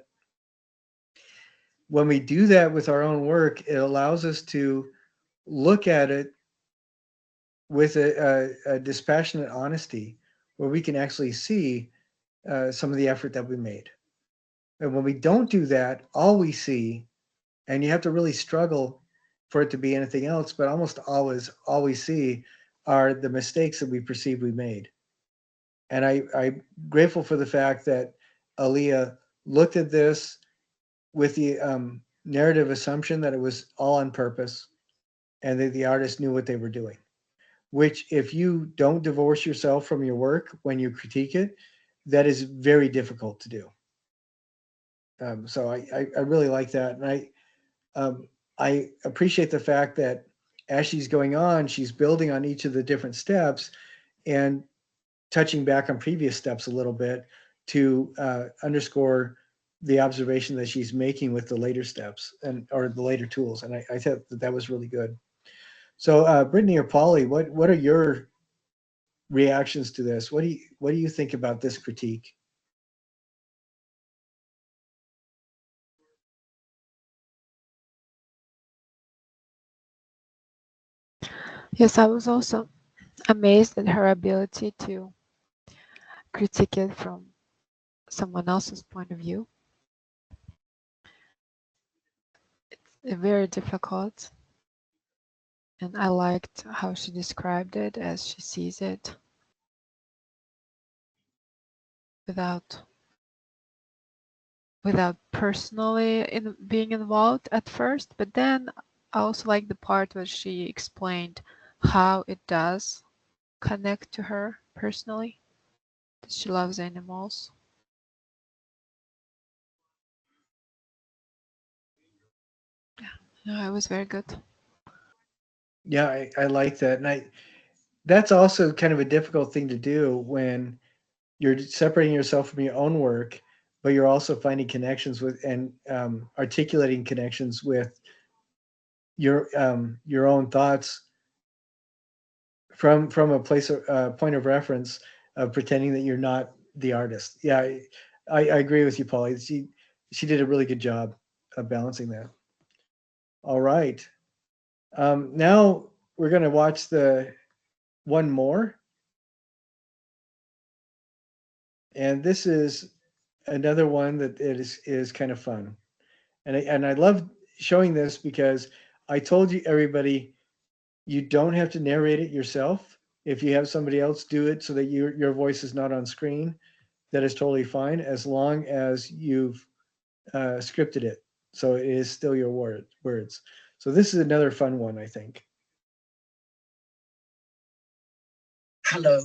when we do that with our own work, it allows us to look at it with a dispassionate honesty where we can actually see some of the effort that we made. And when we don't do that, all we see, and you have to really struggle for it to be anything else, but almost always all we see are the mistakes that we perceive we made. And I'm grateful for the fact that Aaliyah looked at this with the narrative assumption that it was all on purpose and that the artist knew what they were doing. Which, if you don't divorce yourself from your work when you critique it, that is very difficult to do. So I really like that, and I appreciate the fact that as she's going on, she's building on each of the different steps and touching back on previous steps a little bit to underscore the observation that she's making with the later steps and or the later tools. And I thought that was really good. So Brittany or Polly, what are your reactions to this? What do you think about this critique? Yes, I was also amazed at her ability to critique it from someone else's point of view. It's very difficult, and I liked how she described it as she sees it without without personally being involved at first. But then I also like the part where she explained how it does connect to her personally. That she loves animals. No, it was very good. Yeah, I like that. And that's also kind of a difficult thing to do when you're separating yourself from your own work, but you're also finding connections with and articulating connections with your own thoughts from a place of point of reference of pretending that you're not the artist. Yeah, I agree with you, Polly. She did a really good job of balancing that. All right, now we're gonna watch the one more, and this is another one that is kind of fun, and I love showing this because I told you everybody you don't have to narrate it yourself. If you have somebody else do it so that your voice is not on screen, that is totally fine as long as you've scripted it. So it is still your words. So this is another fun one, I think. Hello,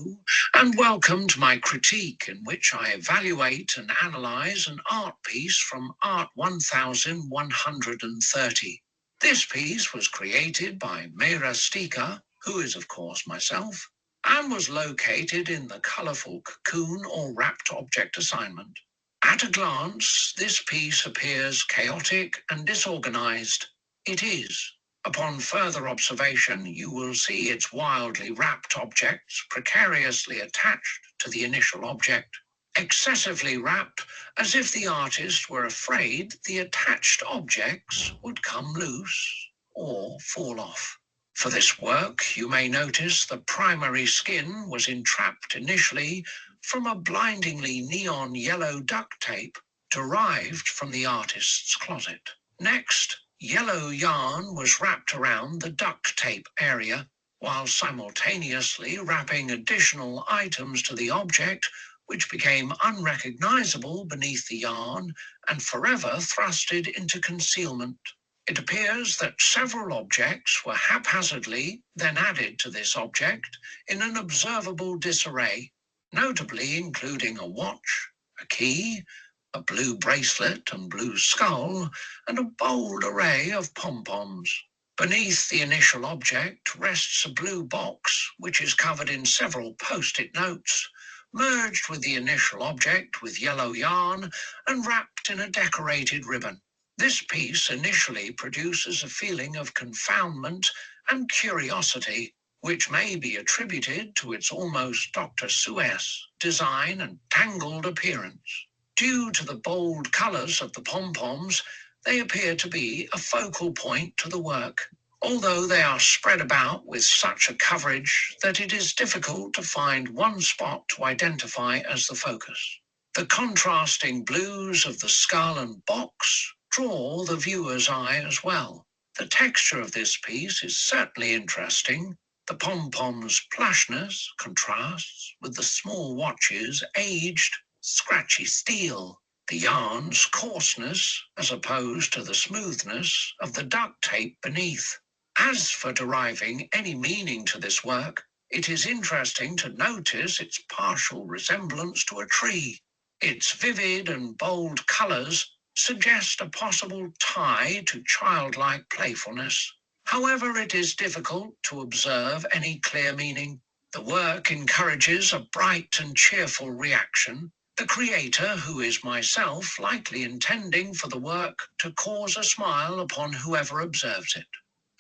and welcome to my critique, in which I evaluate and analyze an art piece from Art 1130. This piece was created by Meira Stika, who is, of course, myself, and was located in the colourful cocoon or wrapped object assignment. At a glance, this piece appears chaotic and disorganized. It is. Upon further observation, you will see its wildly wrapped objects precariously attached to the initial object, excessively wrapped, as if the artist were afraid the attached objects would come loose or fall off. For this work, you may notice the primary skin was entrapped initially from a blindingly neon yellow duct tape derived from the artist's closet. Next, yellow yarn was wrapped around the duct tape area, while simultaneously wrapping additional items to the object, which became unrecognizable beneath the yarn and forever thrusted into concealment. It appears that several objects were haphazardly then added to this object in an observable disarray, notably including a watch, a key, a blue bracelet and blue skull, and a bold array of pom-poms. Beneath the initial object rests a blue box, which is covered in several post-it notes, merged with the initial object with yellow yarn and wrapped in a decorated ribbon. This piece initially produces a feeling of confoundment and curiosity, which may be attributed to its almost Dr. Seuss design and tangled appearance. Due to the bold colours of the pom-poms, they appear to be a focal point to the work, although they are spread about with such a coverage that it is difficult to find one spot to identify as the focus. The contrasting blues of the skull and box draw the viewer's eye as well. The texture of this piece is certainly interesting. The pom-pom's plushness contrasts with the small watch's aged, scratchy steel. The yarn's coarseness as opposed to the smoothness of the duct tape beneath. As for deriving any meaning to this work, it is interesting to notice its partial resemblance to a tree. Its vivid and bold colours suggest a possible tie to childlike playfulness. However, it is difficult to observe any clear meaning. The work encourages a bright and cheerful reaction, the creator, who is myself, likely intending for the work to cause a smile upon whoever observes it.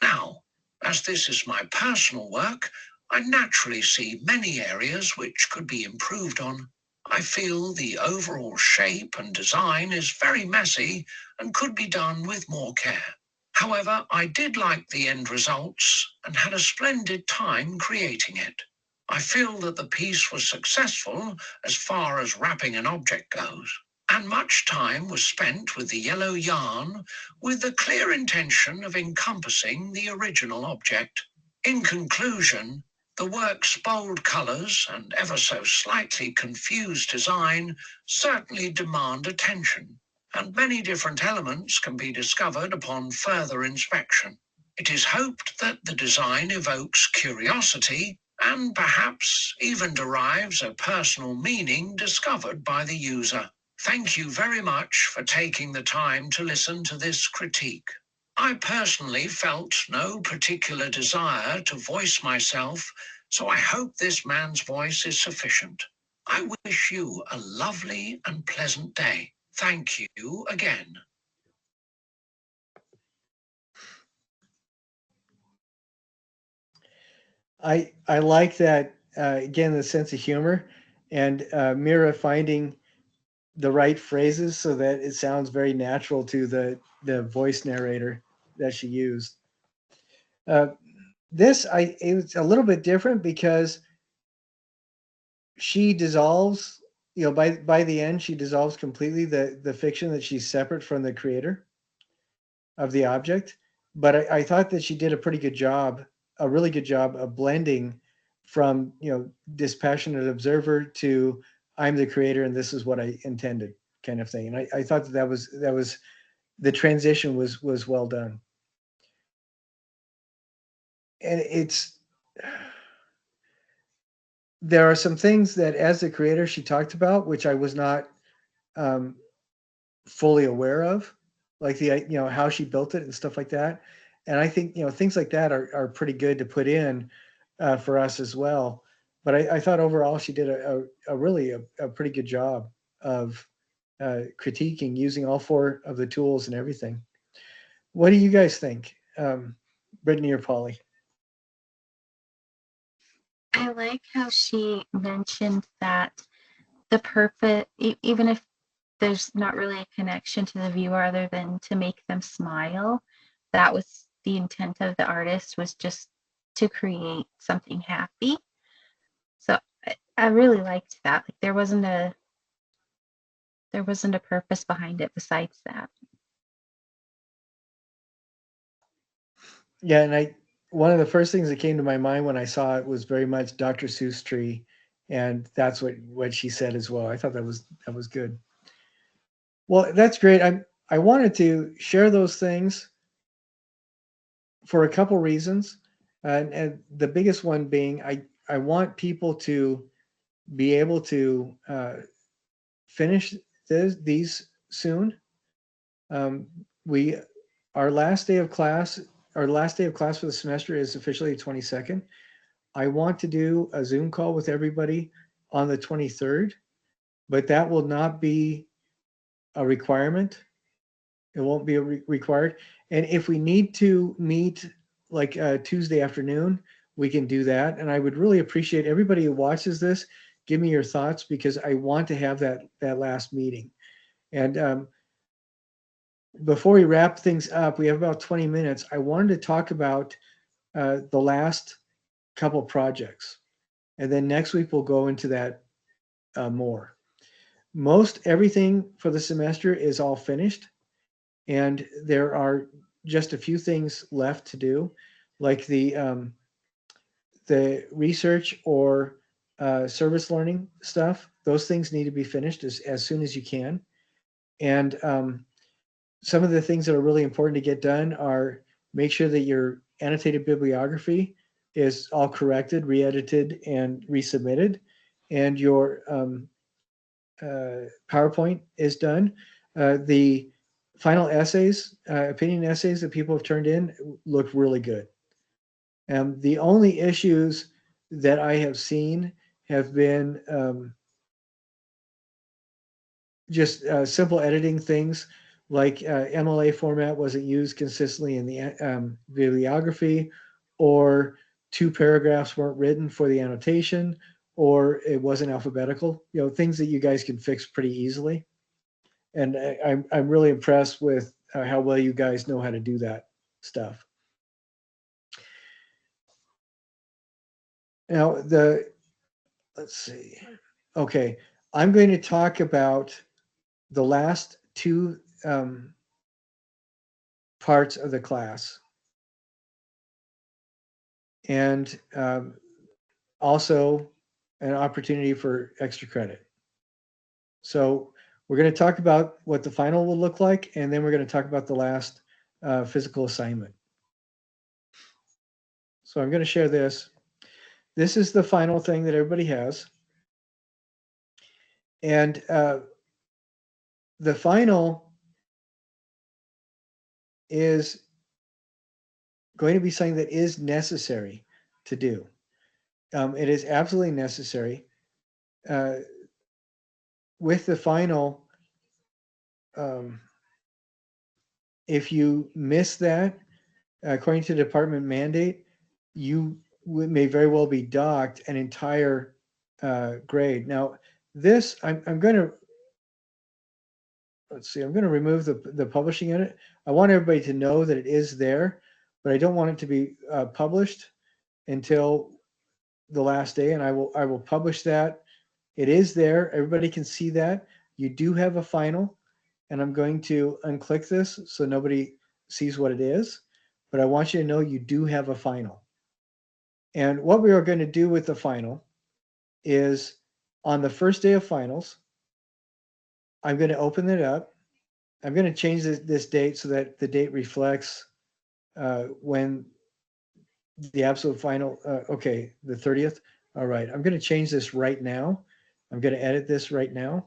Now, as this is my personal work, I naturally see many areas which could be improved on. I feel the overall shape and design is very messy and could be done with more care. However, I did like the end results and had a splendid time creating it. I feel that the piece was successful as far as wrapping an object goes, and much time was spent with the yellow yarn with the clear intention of encompassing the original object. In conclusion, the work's bold colours and ever so slightly confused design certainly demand attention. and many different elements can be discovered upon further inspection. It is hoped that the design evokes curiosity and perhaps even derives a personal meaning discovered by the user. Thank you very much for taking the time to listen to this critique. I personally felt no particular desire to voice myself, so I hope this man's voice is sufficient. I wish you a lovely and pleasant day. Thank you again. I like that, again, the sense of humor, and Mira finding the right phrases so that it sounds very natural to the voice narrator that she used. This it was a little bit different because she dissolves, by the end she dissolves completely the fiction that she's separate from the creator of the object. But I thought that she did a pretty good job, a really good job of blending from dispassionate observer to I'm the creator and this is what I intended kind of thing. And I thought that was the transition was well done. And there are some things that as the creator she talked about which I was not um, fully aware of, like the how she built it and stuff like that. And I think things like that are pretty good to put in for us as well. But I thought overall she did a really a pretty good job of critiquing using all four of the tools and everything. What do you guys think, Brittany or Polly? I like how she mentioned that the purpose, even if there's not really a connection to the viewer other than to make them smile, that was the intent of the artist, was just to create something happy. So I really liked that. Like there wasn't a purpose behind it besides that. Yeah, and one of the first things that came to my mind when I saw it was very much Dr. Seuss tree, and that's what she said as well. I thought that was good. Well, that's great. I wanted to share those things for a couple reasons, and the biggest one being I want people to be able to finish these soon. Um, we our last day of class, our last day of class for the semester is officially the 22nd. I want to do a Zoom call with everybody on the 23rd, but that will not be a requirement. It won't be required. And if we need to meet like Tuesday afternoon, we can do that. And I would really appreciate everybody who watches this. Give me your thoughts because I want to have that last meeting. And before we wrap things up, we have about 20 minutes. I wanted to talk about the last couple projects, and then next week we'll go into that more. Most everything for the semester is all finished, and there are just a few things left to do, like the research or service learning stuff. Those things need to be finished as soon as you can. And some of the things that are really important to get done are make sure that your annotated bibliography is all corrected, re-edited, and resubmitted, and your PowerPoint is done. The final essays, opinion essays that people have turned in look really good. The only issues that I have seen have been just simple editing things, like MLA format wasn't used consistently in the bibliography, or two paragraphs weren't written for the annotation, or it wasn't alphabetical. Things that you guys can fix pretty easily. And I'm really impressed with how well you guys know how to do that stuff. Now let's see. Okay, I'm going to talk about the last two parts of the class, and also an opportunity for extra credit. So We're going to talk about what the final will look like, and then we're going to talk about the last physical assignment. So I'm going to share this. This is the final thing that everybody has. And the final is going to be something that is necessary to do. It is absolutely necessary. With the final, if you miss that, according to the department mandate, you may very well be docked an entire grade. Now, this, I'm going to, let's see, I'm going to remove the publishing in it. I want everybody to know that it is there, but I don't want it to be published until the last day, and I will publish that. It is there. Everybody can see that. You do have a final, and I'm going to unclick this so nobody sees what it is, but I want you to know you do have a final. And what we are going to do with the final is on the first day of finals, I'm going to open it up. I'm going to change this date so that the date reflects when the absolute final, okay, the 30th. All right, I'm going to change this right now. I'm going to edit this right now.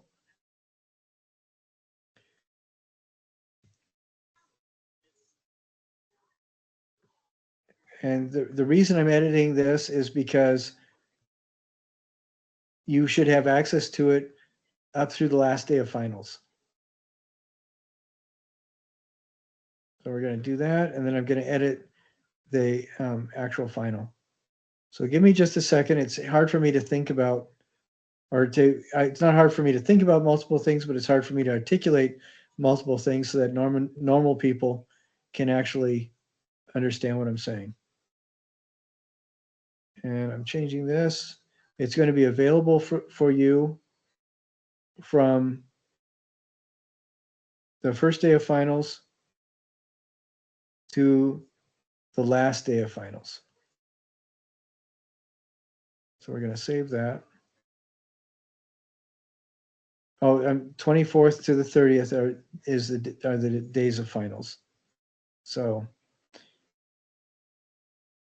And the reason I'm editing this is because you should have access to it up through the last day of finals. So we're going to do that, and then I'm going to edit the actual final. So give me just a second. It's hard for me to think about, it's not hard for me to think about multiple things, but it's hard for me to articulate multiple things so that normal people can actually understand what I'm saying. And I'm changing this. It's going to be available for you from the first day of finals to the last day of finals. So we're going to save that. Oh, 24th to the 30th are the days of finals. So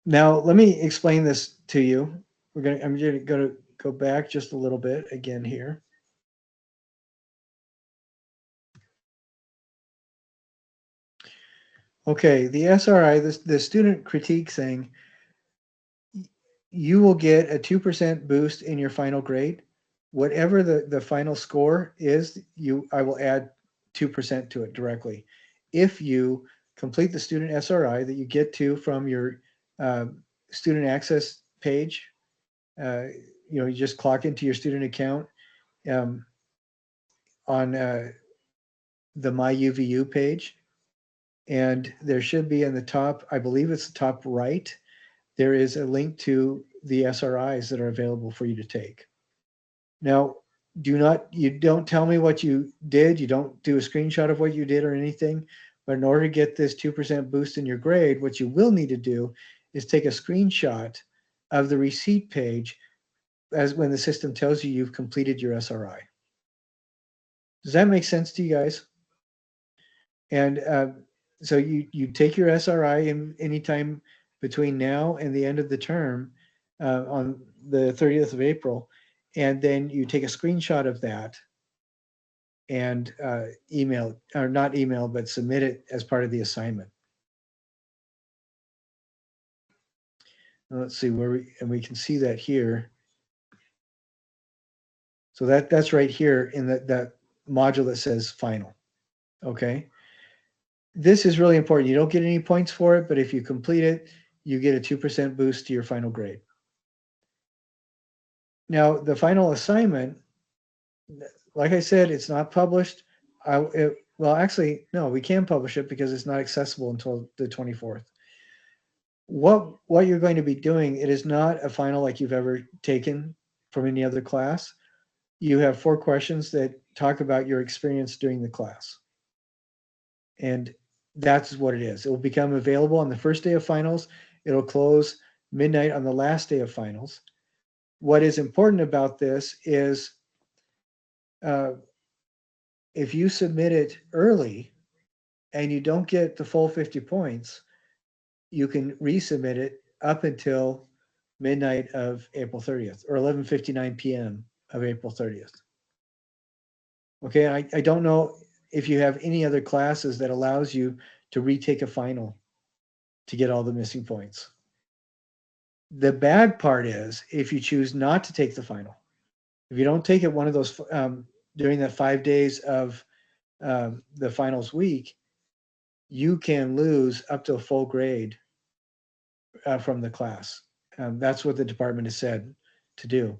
now let me explain this to you. I'm going to go back just a little bit again here. Okay, the SRI, the student critique thing, you will get a 2% boost in your final grade. Whatever the final score is, I will add 2% to it directly. If you complete the student SRI that you get to from your student access page, you just clock into your student account on the My UVU page, and there should be in the top, I believe it's the top right, there is a link to the SRIs that are available for you to take. Now, you don't tell me what you did. You don't do a screenshot of what you did or anything. But in order to get this 2% boost in your grade, what you will need to do is take a screenshot of the receipt page as when the system tells you you've completed your SRI. Does that make sense to you guys? And so you take your SRI in anytime between now and the end of the term on the 30th of April, and then you take a screenshot of that and email, or not email, but submit it as part of the assignment. Now let's see where we can see that here. So that's right here in that module that says final. Okay. This is really important. You don't get any points for it, but if you complete it, you get a 2% boost to your final grade. Now, the final assignment, like I said, it's not published. Well, actually, no, we can publish it because it's not accessible until the 24th. What you're going to be doing, it is not a final like you've ever taken from any other class. You have 4 questions that talk about your experience during the class. And that's what it is. It will become available on the first day of finals. It'll close midnight on the last day of finals. What is important about this is if you submit it early and you don't get the full 50 points, you can resubmit it up until midnight of April 30th or 11:59 p.m. of April 30th. Okay, I don't know if you have any other classes that allows you to retake a final to get all the missing points. The bad part is if you choose not to take the final, if you don't take it one of those during the 5 days of the finals week, you can lose up to a full grade from the class. That's what the department has said to do.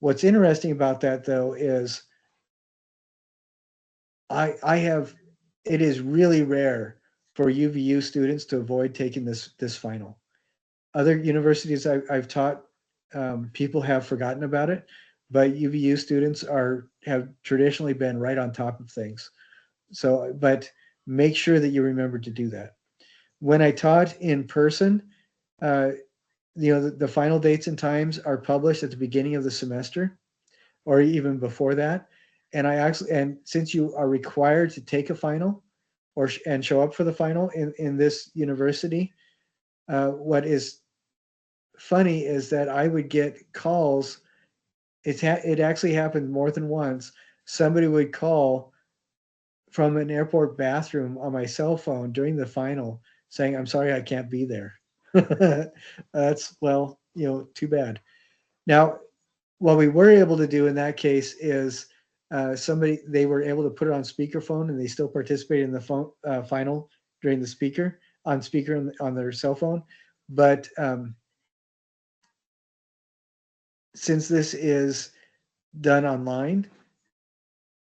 What's interesting about that, though, is I have, it is really rare for UVU students to avoid taking this final. Other universities I've taught, people have forgotten about it, but UVU students have traditionally been right on top of things. So, but make sure that you remember to do that. When I taught in person, uh, the final dates and times are published at the beginning of the semester or even before that. And since you are required to take a final and show up for the final in this university, what is funny is that I would get calls. It actually happened more than once. Somebody would call from an airport bathroom on my cell phone during the final saying, "I'm sorry, I can't be there." That's, well, too bad. Now, what we were able to do in that case is they were able to put it on speakerphone and they still participated in the final during the speaker on their cell phone. But since this is done online,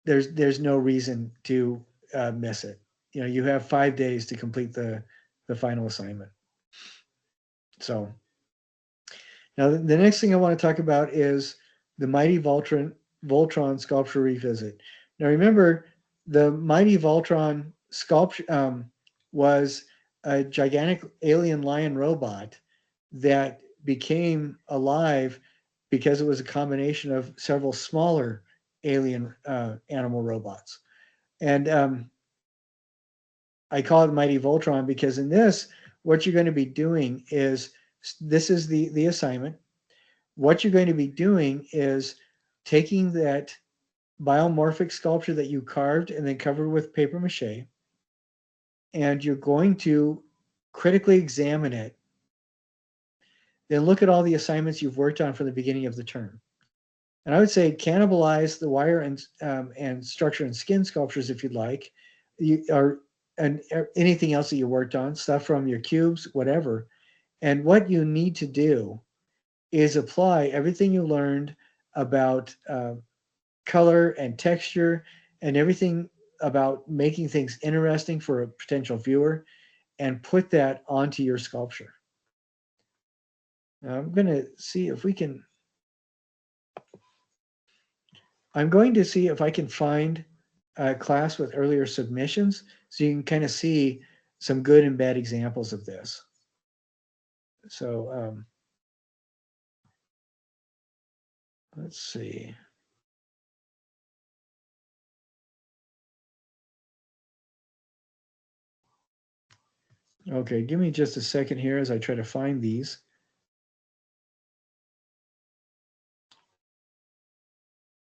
there's no reason to miss it. You have 5 days to complete the final assignment. So now the next thing I want to talk about is the Mighty Voltron sculpture revisit. Now remember, the Mighty Voltron sculpture was a gigantic alien lion robot that became alive because it was a combination of several smaller alien animal robots. And I call it Mighty Voltron because in this, what you're going to be doing is, this is the assignment. What you're going to be doing is taking that biomorphic sculpture that you carved and then covered with paper mache, and you're going to critically examine it. Then look at all the assignments you've worked on from the beginning of the term. And I would say cannibalize the wire and structure and skin sculptures if you'd like, and anything else that you worked on, stuff from your cubes, whatever. And what you need to do is apply everything you learned about color and texture and everything about making things interesting for a potential viewer, and put that onto your sculpture. Now I'm going to see if we can. I'm going to see if I can find a class with earlier submissions so you can kind of see some good and bad examples of this. So let's see. Okay, give me just a second here as I try to find these.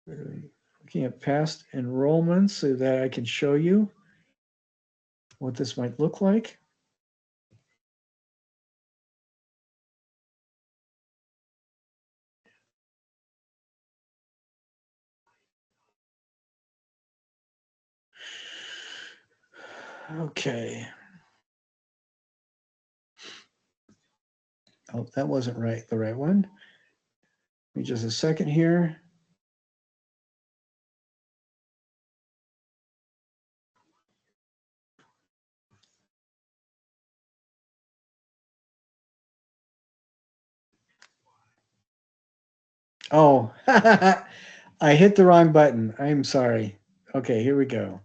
Looking at past enrollments so that I can show you what this might look like. Okay. Oh, that wasn't right, the right one. Give me just a second here. Oh, I hit the wrong button. I'm sorry. Okay, here we go.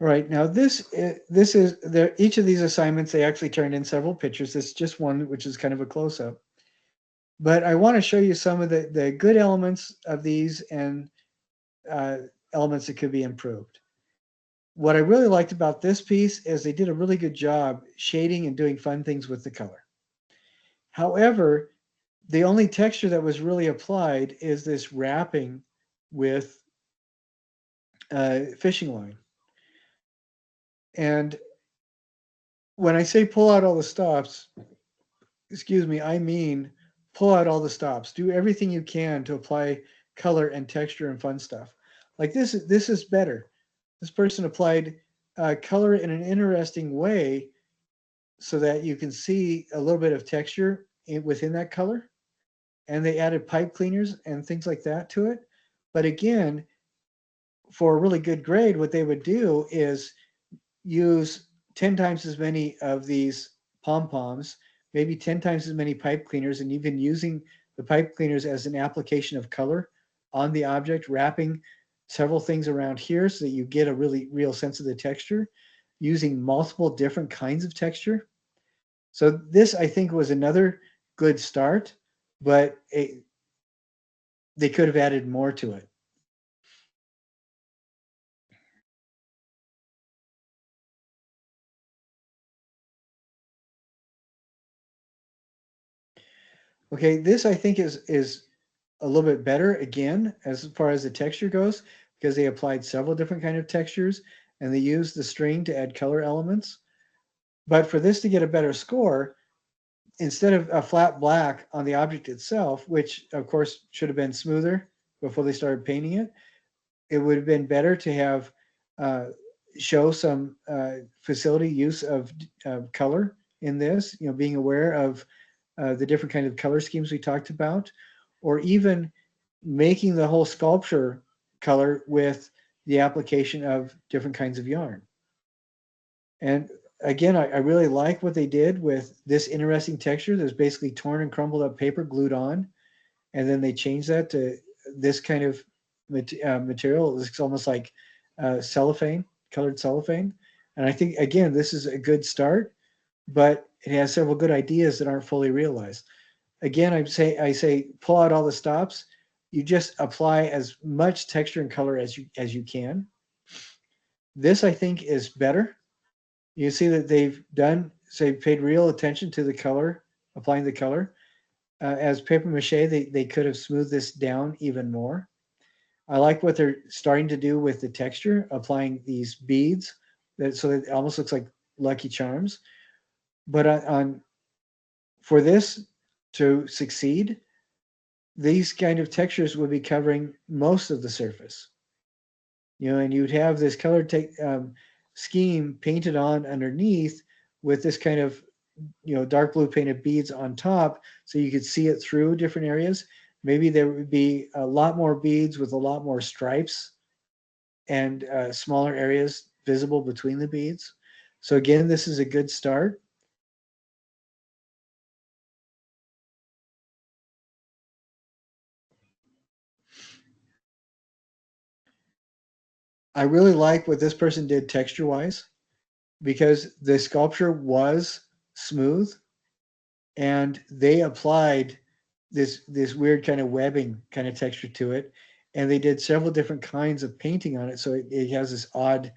Right now, this is there. Each of these assignments, they actually turned in several pictures. This is just one, which is kind of a close up. But I want to show you some of the good elements of these and uh, elements that could be improved. What I really liked about this piece is they did a really good job shading and doing fun things with the color. However, the only texture that was really applied is this wrapping with fishing line. And when I say pull out all the stops, excuse me, I mean pull out all the stops. Do everything you can to apply color and texture and fun stuff. Like this is better. This person applied color in an interesting way so that you can see a little bit of texture within that color. And they added pipe cleaners and things like that to it. But again, for a really good grade, what they would do is use 10 times as many of these pom-poms, maybe 10 times as many pipe cleaners, and even using the pipe cleaners as an application of color on the object, wrapping several things around here so that you get a really real sense of the texture, using multiple different kinds of texture. So this, I think, was another good start, but they could have added more to it. Okay, this I think is a little bit better again as far as the texture goes because they applied several different kind of textures and they used the string to add color elements. But for this to get a better score, instead of a flat black on the object itself, which of course should have been smoother before they started painting it, it would have been better to have uh, show some facility use of color in this, you know, being aware of the different kind of color schemes we talked about, or even making the whole sculpture color with the application of different kinds of yarn. And again, I really like what they did with this interesting texture. There's basically torn and crumbled up paper glued on, and then they changed that to this kind of material. It looks almost like cellophane, colored cellophane. And I think again, this is a good start, but it has several good ideas that aren't fully realized. Again, I say pull out all the stops. You just apply as much texture and color as you can. This I think is better. You see that they've done say paid real attention to the color, applying the color. As paper mache, they could have smoothed this down even more. I like what they're starting to do with the texture, applying these beads that so that it almost looks like Lucky Charms. But on for this to succeed, these kind of textures would be covering most of the surface. You know, and you'd have this color scheme painted on underneath with this kind of dark blue painted beads on top, so you could see it through different areas. Maybe there would be a lot more beads with a lot more stripes and smaller areas visible between the beads. So again, this is a good start. I really like what this person did texture wise because the sculpture was smooth and they applied this weird kind of webbing kind of texture to it, and they did several different kinds of painting on it, so it has this odd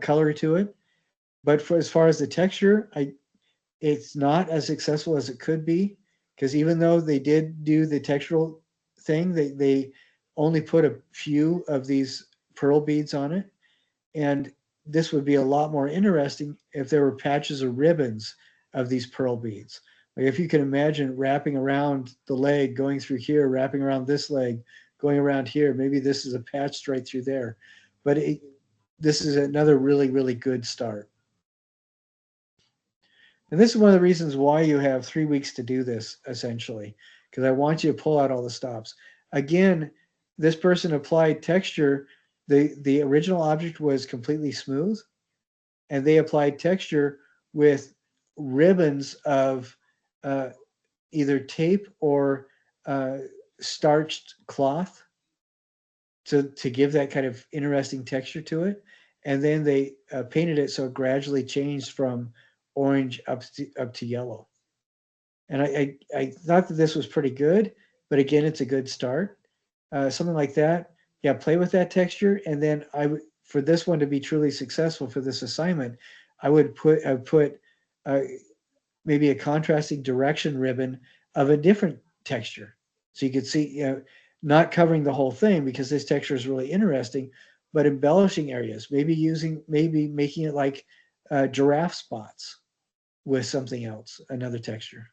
color to it. But for as far as the texture, it's not as successful as it could be because even though they did do the textural thing, they only put a few of these pearl beads on it, and this would be a lot more interesting if there were patches or ribbons of these pearl beads. Like if you can imagine wrapping around the leg, going through here, wrapping around this leg, going around here, maybe this is a patch right through there. But this is another really, really good start. And this is one of the reasons why you have 3 weeks to do this, essentially, because I want you to pull out all the stops. Again, this person applied texture. The original object was completely smooth, and they applied texture with ribbons of uh, either tape or uh, starched cloth to give that kind of interesting texture to it. and then they painted it so it gradually changed from orange up to yellow. And I thought that this was pretty good, but again, it's a good start. Something like that, yeah, play with that texture, and then for this one to be truly successful for this assignment, I would put uh, maybe a contrasting direction ribbon of a different texture, so you could see, not covering the whole thing because this texture is really interesting, but embellishing areas, maybe making it like giraffe spots with something else, another texture.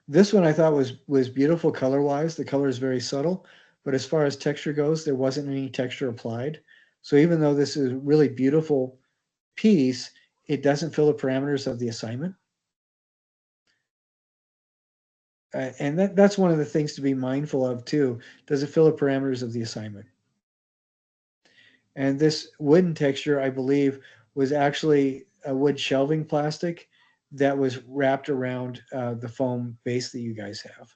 This one I thought was beautiful color wise. The color is very subtle, but as far as texture goes, there wasn't any texture applied. So even though this is a really beautiful piece, it doesn't fill the parameters of the assignment. And that's one of the things to be mindful of too. Does it fill the parameters of the assignment? And this wooden texture, I believe, was actually a wood shelving plastic that was wrapped around the foam base that you guys have.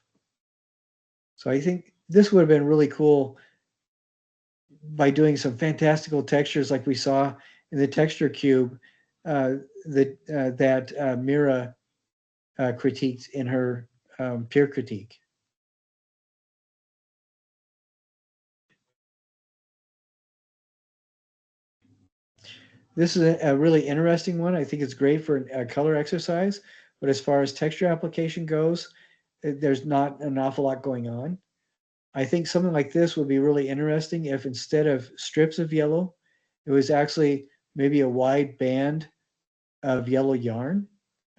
So I think this would have been really cool by doing some fantastical textures like we saw in the texture cube that Mira critiqued in her peer critique. This is a really interesting one. I think it's great for a color exercise, but as far as texture application goes, there's not an awful lot going on. I think something like this would be really interesting if instead of strips of yellow, it was actually maybe a wide band of yellow yarn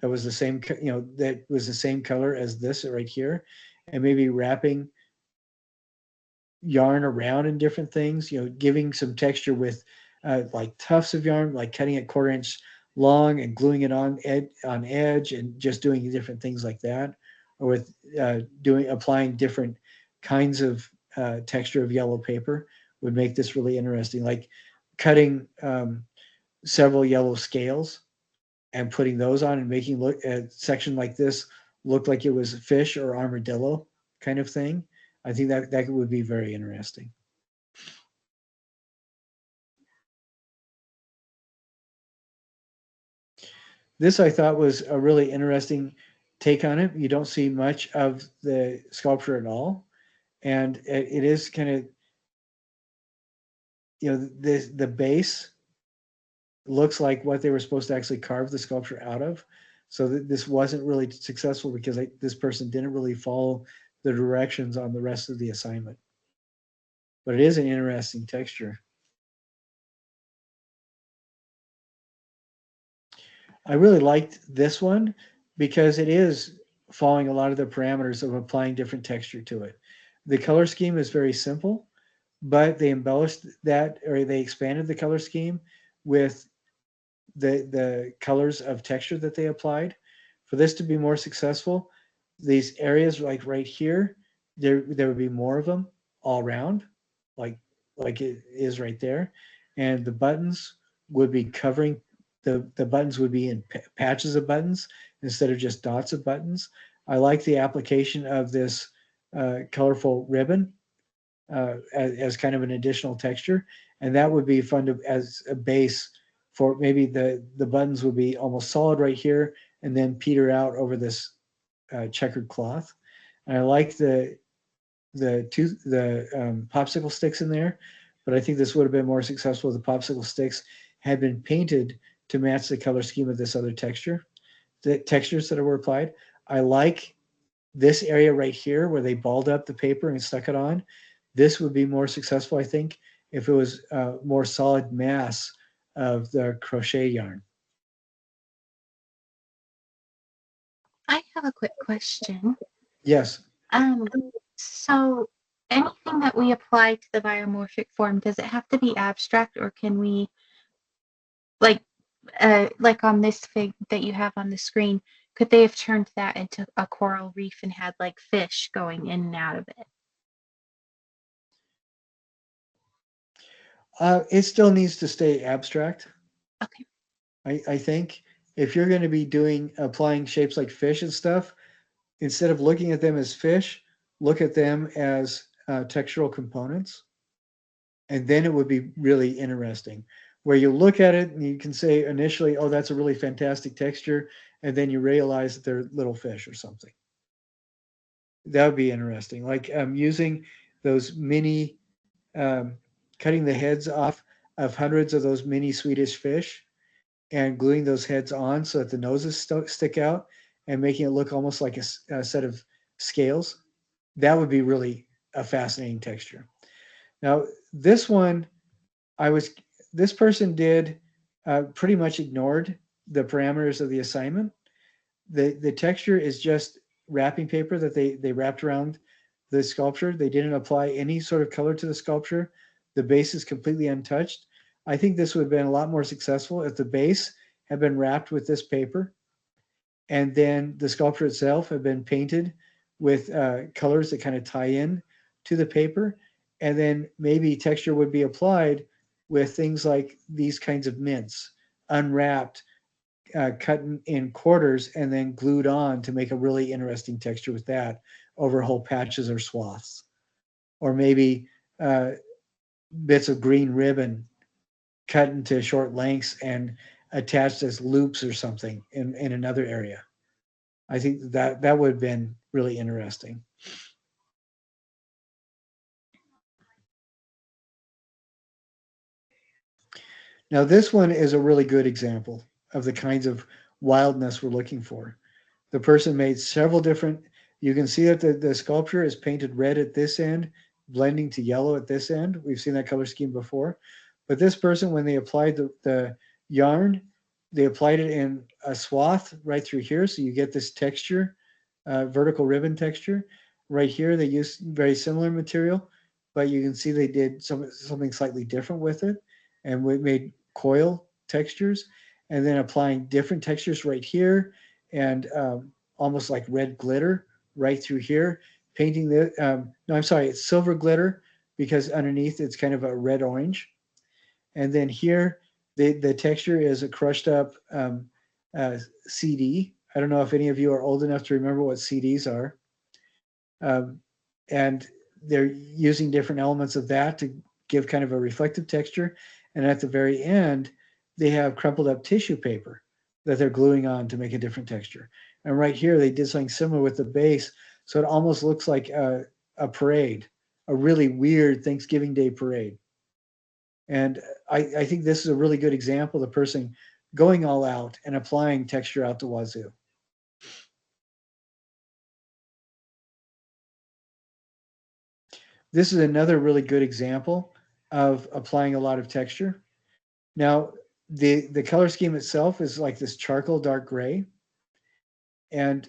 that was the same, that was the same color as this right here, and maybe wrapping yarn around in different things, giving some texture with like tufts of yarn, like cutting it 1/4 inch long and gluing it on edge and just doing different things like that, or with applying different kinds of texture of yellow paper would make this really interesting, like cutting several yellow scales and putting those on and making a section like this look like it was fish or armadillo kind of thing. I think that would be very interesting. This I thought was a really interesting take on it. You don't see much of the sculpture at all, and it is kind of, the base looks like what they were supposed to actually carve the sculpture out of. So this wasn't really successful because this person didn't really follow the directions on the rest of the assignment. But it is an interesting texture. I really liked this one because it is following a lot of the parameters of applying different texture to it. The color scheme is very simple, but they embellished that, or they expanded the color scheme with the colors of texture that they applied. For this to be more successful, these areas like right here, there would be more of them all around, like like it is right there, and the buttons would be covering the buttons would be in patches of buttons instead of just dots of buttons. I like the application of this colorful ribbon as kind of an additional texture, and that would be fun to as a base for maybe the buttons would be almost solid right here and then peter out over this checkered cloth. And I like the popsicle sticks in there, but I think this would have been more successful if the popsicle sticks had been painted to match the color scheme of this other the textures that were applied. I like this area right here where they balled up the paper and stuck it on. This would be more successful, I think, if it was a more solid mass of the crochet yarn. I have a quick question. Yes. Um, so anything that we apply to the biomorphic form, does it have to be abstract, or can we, like on this fig that you have on the screen, could they have turned that into a coral reef and had like fish going in and out of it? It still needs to stay abstract. Okay. I think if you're going to be applying shapes like fish and stuff, instead of looking at them as fish, look at them as textural components, and then it would be really interesting. Where you look at it and you can say initially, "Oh, that's a really fantastic texture," and then you realize that they're little fish or something. That would be interesting. Like using those mini, um, cutting the heads off of hundreds of those mini Swedish fish and gluing those heads on so that the noses stick out and making it look almost like a set of scales. That would be really a fascinating texture. Now, this one, I was this person did pretty much ignored the parameters of the assignment. The texture is just wrapping paper that they wrapped around the sculpture. They didn't apply any sort of color to the sculpture. The base is completely untouched. I think this would have been a lot more successful if the base had been wrapped with this paper and then the sculpture itself had been painted with colors that kind of tie in to the paper, and then maybe texture would be applied with things like these kinds of mints, unwrapped, cut in quarters, and then glued on to make a really interesting texture with that over whole patches or swaths, or maybe uh, bits of green ribbon cut into short lengths and attached as loops or something in another area. I think that would have been really interesting. Now, this one is a really good example of the kinds of wildness we're looking for. The person made several different, you can see that the sculpture is painted red at this end, blending to yellow at this end. We've seen that color scheme before. But this person, when they applied the yarn, they applied it in a swath right through here. So you get this texture, vertical ribbon texture. Right here, they used very similar material, but you can see they did something slightly different with it. And we made coil textures and then applying different textures right here and almost like red glitter right through here. Painting the, no, I'm sorry, it's silver glitter because underneath it's kind of a red orange. And then here, the texture is a crushed up CD. I don't know if any of you are old enough to remember what CDs are. Um, and they're using different elements of that to give kind of a reflective texture. And at the very end, they have crumpled up tissue paper that they're gluing on to make a different texture. And right here, they did something similar with the base. So it almost looks like a parade, a really weird Thanksgiving Day parade. And I think this is a really good example of the person going all out and applying texture out the wazoo. This is another really good example of applying a lot of texture. Now, the color scheme itself is like this charcoal dark gray, and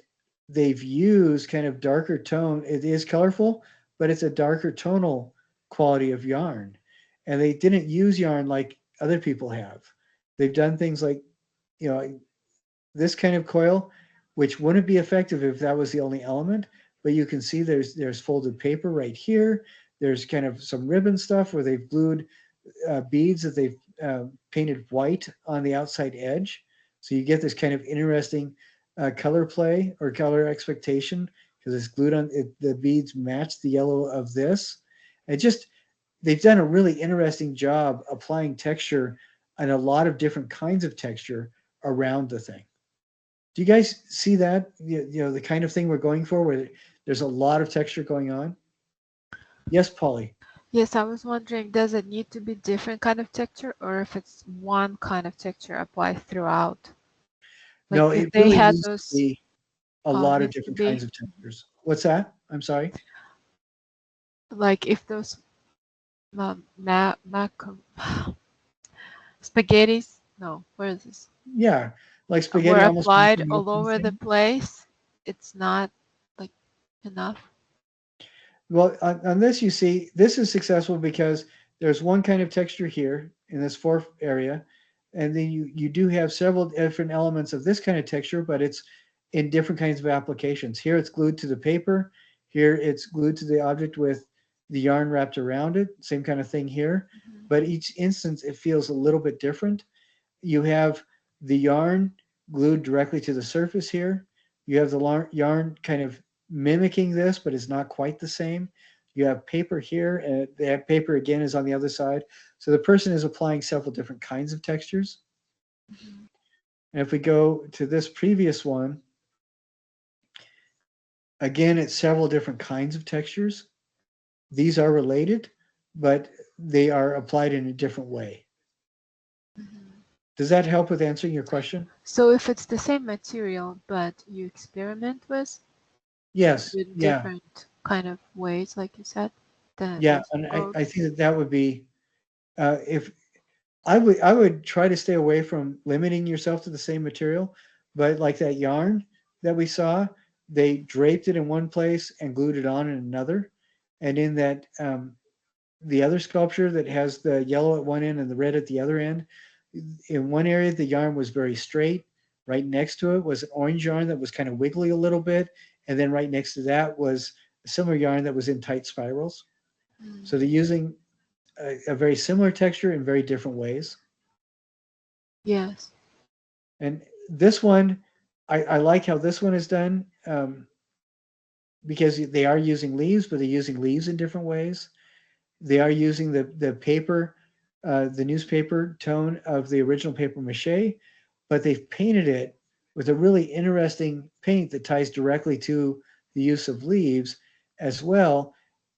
they've used kind of darker tone. It is colorful, but it's a darker tonal quality of yarn. And they didn't use yarn like other people have. They've done things like, you know, this kind of coil, which wouldn't be effective if that was the only element. But you can see there's folded paper right here. There's kind of some ribbon stuff where they've glued beads that they've painted white on the outside edge. So you get this kind of interesting color play or color expectation because it's glued on it, the beads match the yellow of this. It just they've done a really interesting job applying texture and a lot of different kinds of texture around the thing. Do you guys see that? You know the kind of thing we're going for where there's a lot of texture going on? Yes, Polly. Yes, I was wondering, does it need to be different kind of texture or if it's one kind of texture applied throughout? Like No, if it they really had needs to those, be a lot of needs to different be kinds of textures. What's that? I'm sorry. like if those spaghettis, no, where is this? Yeah, like Were spaghetti almost applied making all over the thing. place, it's not like enough. Well, on this, you see, this is successful because there's one kind of texture here in this fourth area, and then you do have several different elements of this kind of texture, but it's in different kinds of applications. Here it's glued to the paper. Here it's glued to the object with the yarn wrapped around it. Same kind of thing here, but each instance it feels a little bit different. You have the yarn glued directly to the surface here. You have the yarn kind of mimicking this, but it's not quite the same. You have paper here, and that paper again is on the other side. So the person is applying several different kinds of textures. And if we go to this previous one, again, it's several different kinds of textures. These are related, but they are applied in a different way. Does that help with answering your question? So if it's the same material, but you experiment Yes. with Yeah. different kind of ways, like you said, then it Yeah. also And goes. I think that that would be, if I would try to stay away from limiting yourself to the same material, but like that yarn that we saw, they draped it in one place and glued it on in another. And in that the other sculpture that has the yellow at one end and the red at the other end, in one area the yarn was very straight. Right next to it was an orange yarn that was kind of wiggly a little bit, and then right next to that was a similar yarn that was in tight spirals. Mm. So they're using a very similar texture in very different ways. Yes. And this one, I like how this one is done, because they are using leaves, but they're using leaves in different ways. They are using the paper, the newspaper tone of the original paper mache, but they've painted it with a really interesting paint that ties directly to the use of leaves as well.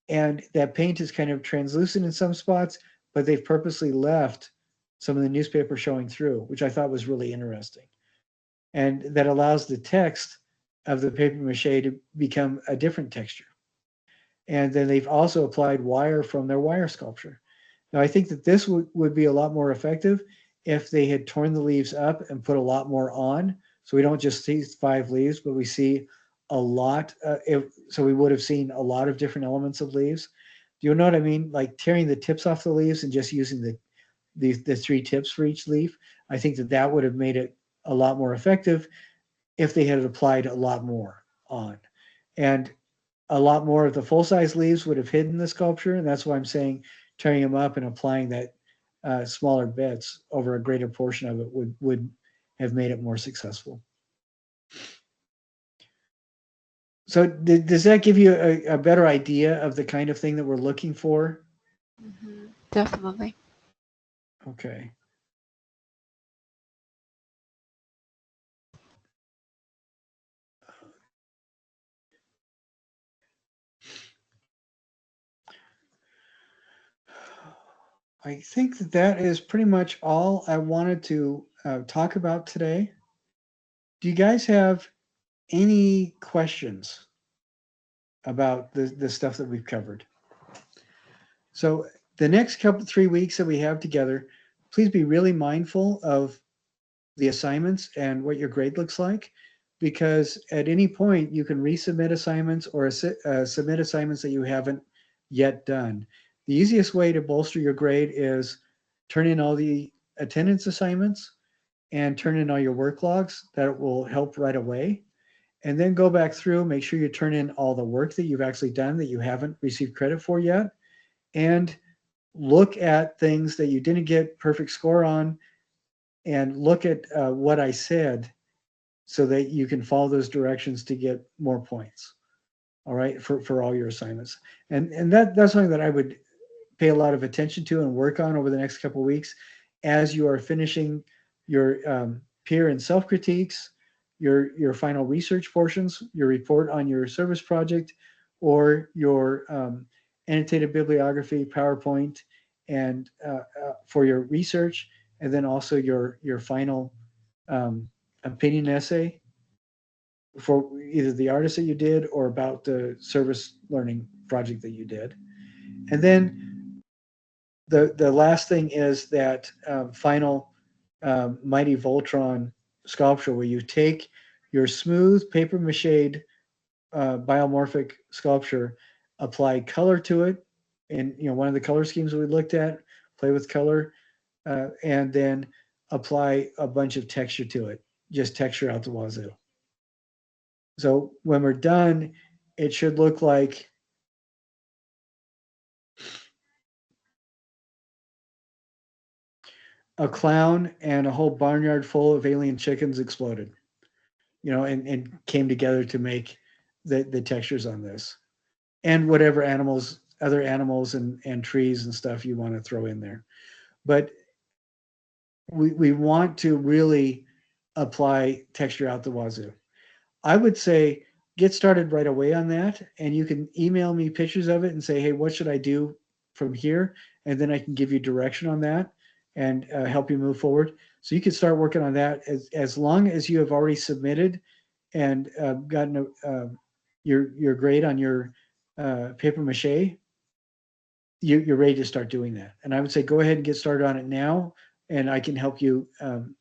And that paint is kind of translucent in some spots, but they've purposely left some of the newspaper showing through, which I thought was really interesting. And that allows the text of the paper mache to become a different texture. And then they've also applied wire from their wire sculpture. Now, I think that this would be a lot more effective if they had torn the leaves up and put a lot more on. So we don't just see 5 leaves, but we see a lot. So we would have seen a lot of different elements of leaves. Do you know what I mean? Like tearing the tips off the leaves and just using the 3 tips for each leaf. I think that that would have made it a lot more effective if they had applied a lot more on. And a lot more of the full size leaves would have hidden the sculpture, and that's why I'm saying tearing them up and applying that smaller bits over a greater portion of it would have made it more successful. So does that give you a better idea of the kind of thing that we're looking for? Definitely. Okay. I think that that is pretty much all I wanted to talk about today. Do you guys have any questions about the stuff that we've covered? So the next couple 3 weeks that we have together, please be really mindful of the assignments and what your grade looks like, because at any point you can resubmit assignments or submit assignments that you haven't yet done. The easiest way to bolster your grade is turn in all the attendance assignments and turn in all your work logs. That will help right away. And then go back through, make sure you turn in all the work that you've actually done that you haven't received credit for yet. And look at things that you didn't get perfect score on, and look at what I said so that you can follow those directions to get more points. All right, for all your assignments. And that's something that I would pay a lot of attention to and work on over the next couple of weeks as you are finishing your peer and self critiques, your final research portions, your report on your service project, or your annotated bibliography, PowerPoint, and for your research, and then also your final opinion essay for either the artist that you did or about the service learning project that you did. And then the last thing is that final Mighty Voltron sculpture where you take your smooth paper mache biomorphic sculpture, apply color to it, and one of the color schemes we looked at, play with color, and then apply a bunch of texture to it, just texture out the wazoo. So when we're done, it should look like a clown and a whole barnyard full of alien chickens exploded, and came together to make the textures on this. and whatever animals, other animals and trees and stuff you want to throw in there. But we want to really apply texture out the wazoo. I would say get started right away on that, and you can email me pictures of it and say, hey, what should I do from here? And then I can give you direction on that and help you move forward. So you can start working on that as long as you have already submitted and gotten your grade on your paper mache. You're ready to start doing that. And I would say go ahead and get started on it now, and I can help you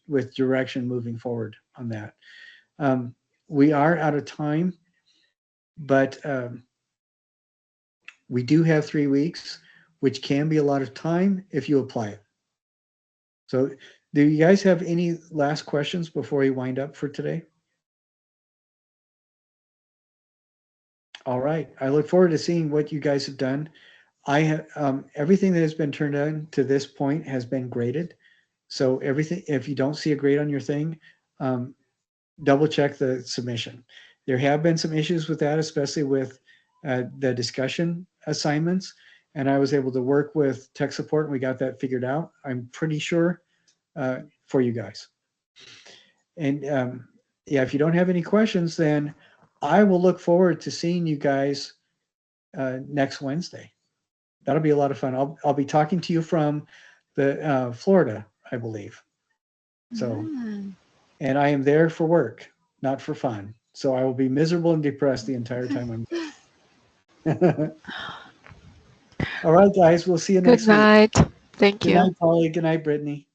with direction moving forward on that. We are out of time, but we do have 3 weeks, which can be a lot of time if you apply it. So do you guys have any last questions before we wind up for today? All right. I look forward to seeing what you guys have done. I have everything that has been turned on to this point has been graded. So everything, if you don't see a grade on your thing, double check the submission. There have been some issues with that, especially with the discussion assignments. And I was able to work with tech support and we got that figured out. I'm pretty sure for you guys. And yeah, if you don't have any questions, then I will look forward to seeing you guys next Wednesday. That'll be a lot of fun. I'll be talking to you from the Florida, I believe. So, and I am there for work, not for fun. So I will be miserable and depressed the entire time I'm there. All right, guys, we'll see you Good next week. night. Thank Good you. night, Polly. Good night, Brittany.